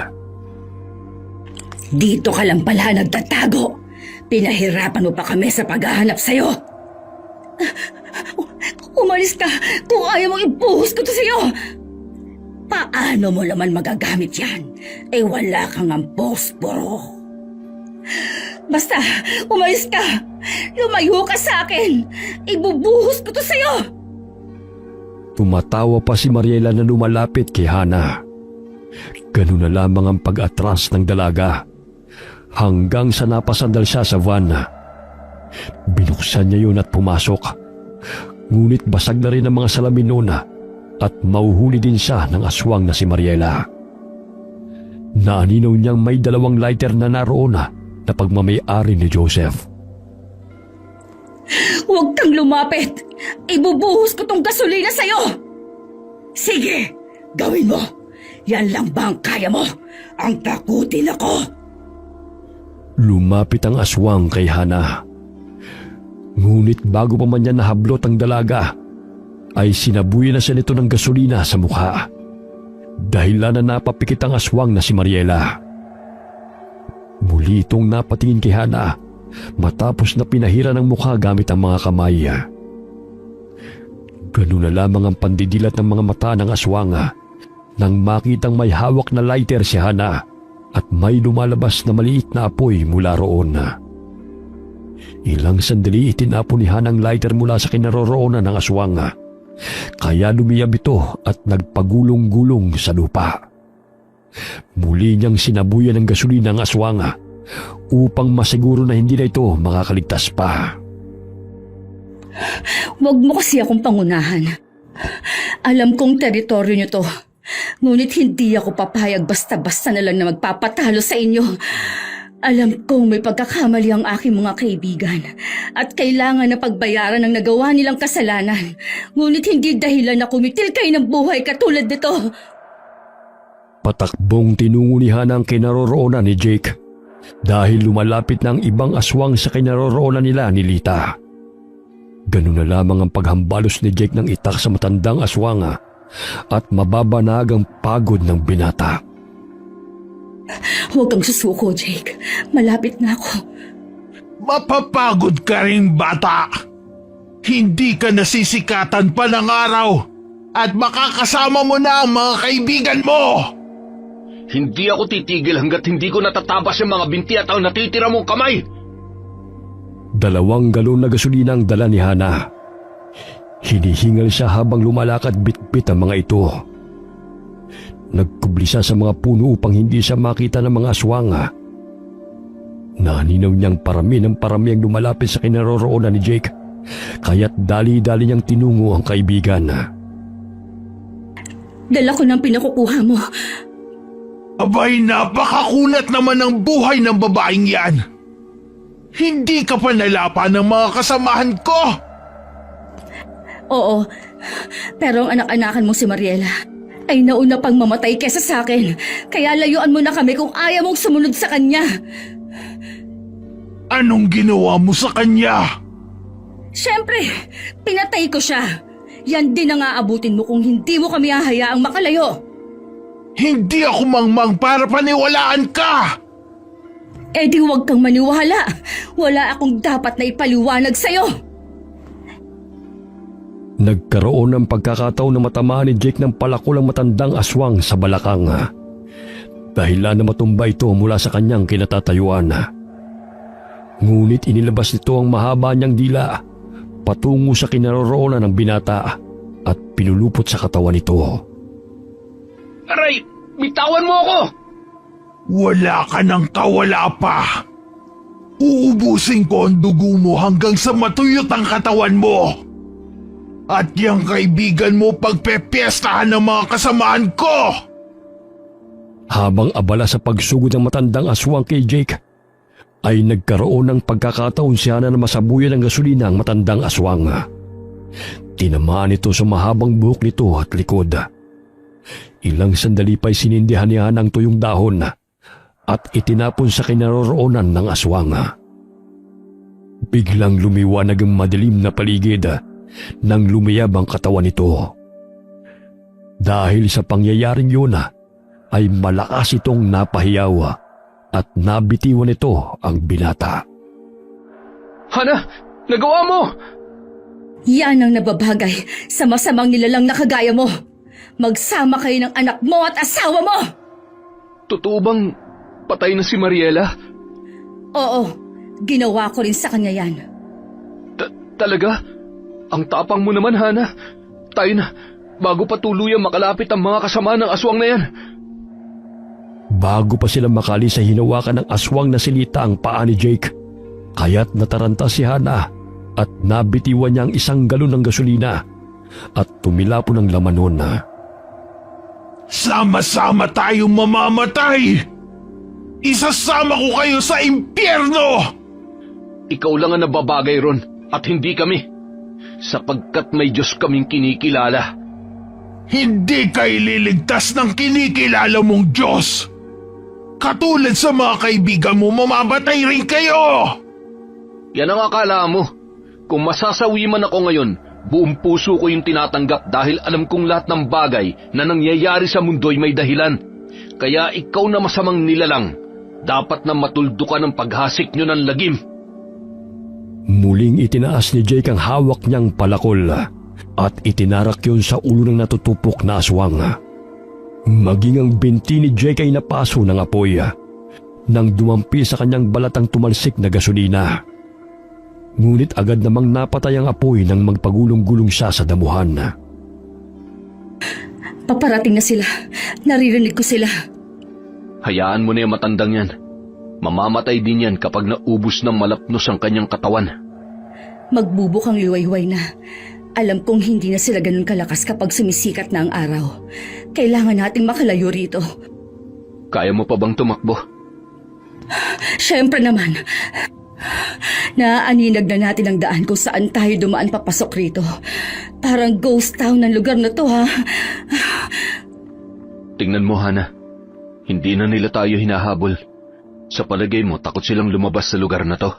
Dito ka lang pala nagtatago. Pinahirapan mo pa kami sa paghahanap sa'yo. Umalis ka kung ayaw mong ibuhos ko to sa'yo. Paano mo naman magagamit yan? Eh wala kang ang posporo. Basta, umalis ka. Lumayo ka sa akin! Ibubuhos ko to sa'yo! Tumatawa pa si Mariela na lumalapit kay Hana. Ganun na lamang ang pag-atras ng dalaga hanggang sa napasandal siya sa van. Binuksan niya yun at pumasok. Ngunit basag na rin ang mga salamin noon at mauhuli din siya ng aswang na si Mariela. Naaninaw niyang may 2 lighter na naroon na pagmamay-ari ni Joseph. Huwag kang lumapit! Ibubuhos ko tong gasolina sa'yo! Sige, gawin mo! Yan lang ba ang kaya mo? Ang takutin ako! Lumapit ang aswang kay Hana. Ngunit bago pa man niya nahablot ang dalaga, ay sinabuyan na siya nito ng gasolina sa mukha. Dahilan na napapikit ang aswang na si Mariela. Muli itong napatingin kay Hana matapos na pinahira ng mukha gamit ang mga kamay. Ganun na lamang ang pandidilat ng mga mata ng aswang nang makitang may hawak na lighter si Hana at may lumalabas na maliit na apoy mula roon. Ilang sandali itinapon ni Hana ang lighter mula sa kinaroroonan ng aswang. Kaya lumiyab ito at nagpagulong-gulong sa lupa. Muli niyang sinabuyan ng gasolina ang aswang upang masiguro na hindi na ito makakaligtas pa. Huwag mo kasi akong pangunahan. Alam kong teritoryo niyo to. Ngunit hindi ako papayag basta-basta na lang na magpapatalo sa inyo. Alam kong may pagkakamali ang aking mga kaibigan at kailangan na pagbayaran ng nagawa nilang kasalanan. Ngunit hindi dahilan na kumitil kayo ng buhay katulad nito. Patakbong tinungo ni Hana ang kinaroroonan ni Jake dahil lumalapit na ang ibang aswang sa kinaroroonan nila ni Lita. Ganun na lamang ang paghambalos ni Jake ng itak sa matandang aswang at mababanag ang pagod ng binata. Huwag kang susuko, Jake. Malapit na ako. Mapapagod ka rin, bata. Hindi ka nasisikatan pa ng araw at makakasama mo na ang mga kaibigan mo. Hindi ako titigil hanggat hindi ko natatabas yung mga binti at ang natitira mong kamay. 2 galon na gasolina ang dala ni Hana. Hinihingal siya habang lumalakad bitbit ang mga ito. Nagkubli siya sa mga puno upang hindi siya makita ng mga aswang. Naninaw niyang parami ng parami ang lumalapit sa kinaroroonan ni Jake, kaya't dali-dali niyang tinungo ang kaibigan. Dala ko ng pinakukuha mo. Abay, napakakunat naman ng buhay ng babaeng yan. Hindi ka pa nalapa ng mga kasamahan ko. Oo, pero ang anak-anakan mo si Mariela ay nauna pang mamatay kesa sa akin. Kaya layuan mo na kami kung ayaw mong sumunod sa kanya. Anong ginawa mo sa kanya? Siyempre, pinatay ko siya. Yan din ang aabutin mo kung hindi mo kami hahayaang makalayo. Hindi ako mangmang para paniwalaan ka. Eh di huwag kang maniwala. Wala akong dapat na ipaliwanag sa'yo. Nagkaroon ng pagkakataon na matamaan ni Jake ng palakulang matandang aswang sa balakang. Dahilan na matumba ito mula sa kanyang kinatatayuan. Ngunit inilabas nito ang mahaba niyang dila patungo sa kinaroroonan ng binata at pinulupot sa katawan nito. Aray, bitawan mo ako! Wala ka ng kawala pa. Uubusin ko ang dugo mo hanggang sa matuyot ang katawan mo. At yung kaibigan mo pagpepiestahan ng mga kasamaan ko. Habang abala sa pagsugod ng matandang aswang kay Jake, ay nagkaroon ng pagkakataon siya na masabuyan ng gasolina ang matandang aswang. Tinamaan ito sa mahabang buhok nito at likod. Ilang sandali pa'y sinindihan niya ng tuyong dahon at itinapon sa kinaroroonan ng aswang. Biglang lumiwanag ang madilim na paligid nang lumiyab ang katawan nito. Dahil sa pangyayaring yun ay malakas itong napahiyaw at nabitiwan nito ang binata. Hana, nagawa mo! Yan ang nababagay sa masamang nilalang na kagaya mo. Magsama kayo ng anak mo at asawa mo! Totoo bang patay na si Mariela? Oo, ginawa ko rin sa kanya yan. Talaga? Ang tapang mo naman, Hana. Tayo na, bago pa tuluyang makalapit ang mga kasama ng aswang na yan. Bago pa sila makalis sa hinawakan ng aswang na silita ang paa ni Jake, kaya't nataranta si Hana at nabitiwan niya ang isang galon ng gasolina at tumilapo ng laman nun. Sama-sama tayong mamamatay! Isasama ko kayo sa impyerno! Ikaw lang ang nababagay ron at hindi kami. Sapagkat may Diyos kaming kinikilala. Hindi ka ililigtas ng kinikilala mong Diyos! Katulad sa mga kaibigan mo, mamamatay rin kayo! Yan ang akala mo. Kung masasawi man ako ngayon, buong puso ko yung tinatanggap dahil alam kong lahat ng bagay na nangyayari sa mundo'y may dahilan. Kaya ikaw na masamang nilalang, dapat na matuldo ka ng paghasik nyo ng lagim. Muling itinaas ni Jake ang hawak niyang palakol at itinarak yun sa ulo ng natutupok na aswang. Maging ang binti ni Jake ay napaso ng apoy nang dumampi sa kanyang balatang tumalsik na gasolina. Ngunit agad namang napatay ang apoy nang magpagulong-gulong siya sa damuhan. Paparating na sila. Naririnig ko sila. Hayaan mo na yung matandang yan. Mamamatay din yan kapag naubos ng malapnos ang kanyang katawan. Magbubukang liwayway na. Alam kong hindi na sila ganun kalakas kapag sumisikat na ang araw. Kailangan nating makalayo rito. Kaya mo pa bang tumakbo? Siyempre naman. Naaaninag na natin ang daan kung saan tayo dumaan papasok rito. Parang ghost town ng lugar na to, ha? Tingnan mo, Hana. Hindi na nila tayo hinahabol. Sa palagay mo, takot silang lumabas sa lugar na to.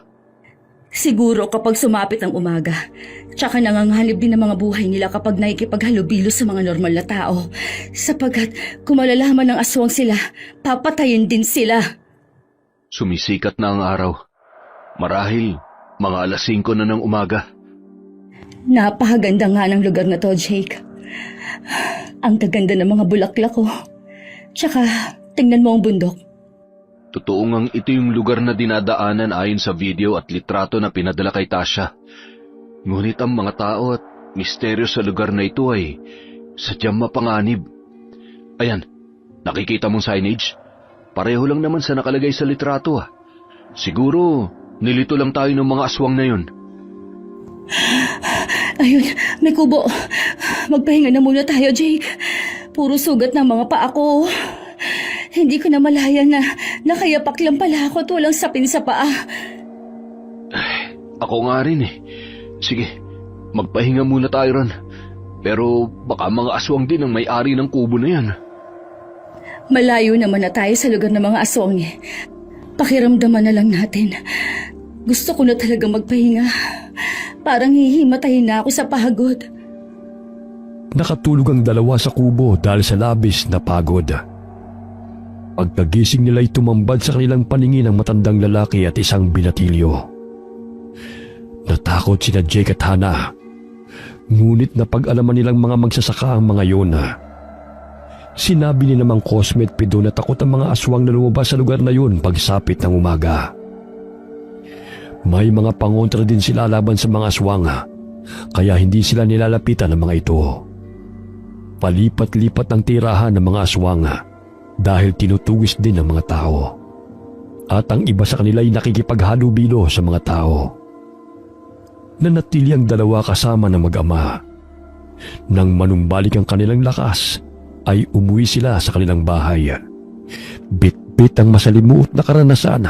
Siguro kapag sumapit ang umaga. Tsaka nanganganib din ang mga buhay nila kapag nakikipaghalubilo sa mga normal na tao. Sapagkat kung malalaman ng aswang sila, papatayin din sila. Sumisikat na ang araw. Marahil, mga 5:00 na ng umaga. Napakaganda nga ng lugar na to, Jake. Ang gaganda ng mga bulaklak ko. Tsaka, tingnan mo ang bundok. Totoo ngang ito yung lugar na dinadaanan ayon sa video at litrato na pinadala kay Tasha. Ngunit ang mga tao at misteryo sa lugar na ito ay sadyang mapanganib. Ayan, nakikita mong signage? Pareho lang naman sa nakalagay sa litrato. Siguro, nilito lang tayo ng mga aswang na yun. Ayun, may kubo. Magpahinga na muna tayo, Jake. Puro sugat ng mga paa ko. Hindi ko na malaya na nakayapak lang pala ako at walang sapin sa paa. Ako nga rin eh. Sige, magpahinga muna tayo ron. Pero baka mga aswang din ang may-ari ng kubo na yan. Malayo naman na tayo sa lugar ng mga aswang eh. Pakiramdaman na lang natin. Gusto ko na talaga magpahinga. Parang hihimatayin na ako sa pagod. Nakatulog ang dalawa sa kubo dahil sa labis na pagod. Pagkagising nila ay tumambad sa kanilang paningin ang matandang lalaki at isang binatilyo. Natakot sina Jake at Hana. Ngunit napag-alaman nilang mga magsasaka ang mga yun. Sinabi ni namang Cosme at Pido na takot ang mga aswang na lumabas sa lugar na yun pagsapit ng umaga. May mga pangontra din sila laban sa mga aswang, kaya hindi sila nilalapitan ng mga ito. Palipat-lipat ang tirahan ng mga aswang dahil tinutugis din ng mga tao. At ang iba sa kanila ay nakikipaghalubilo sa mga tao. Nanatili ang dalawa kasama ng mag-ama. Nang manumbalik ang kanilang lakas, ay umuwi sila sa kanilang bahay. Bit-bit ang masalimuot na karanasan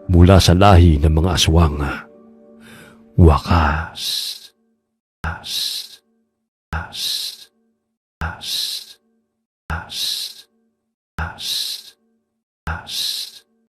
mula sa lahi ng mga aswang. Wakas. As. As. As. As. As. As.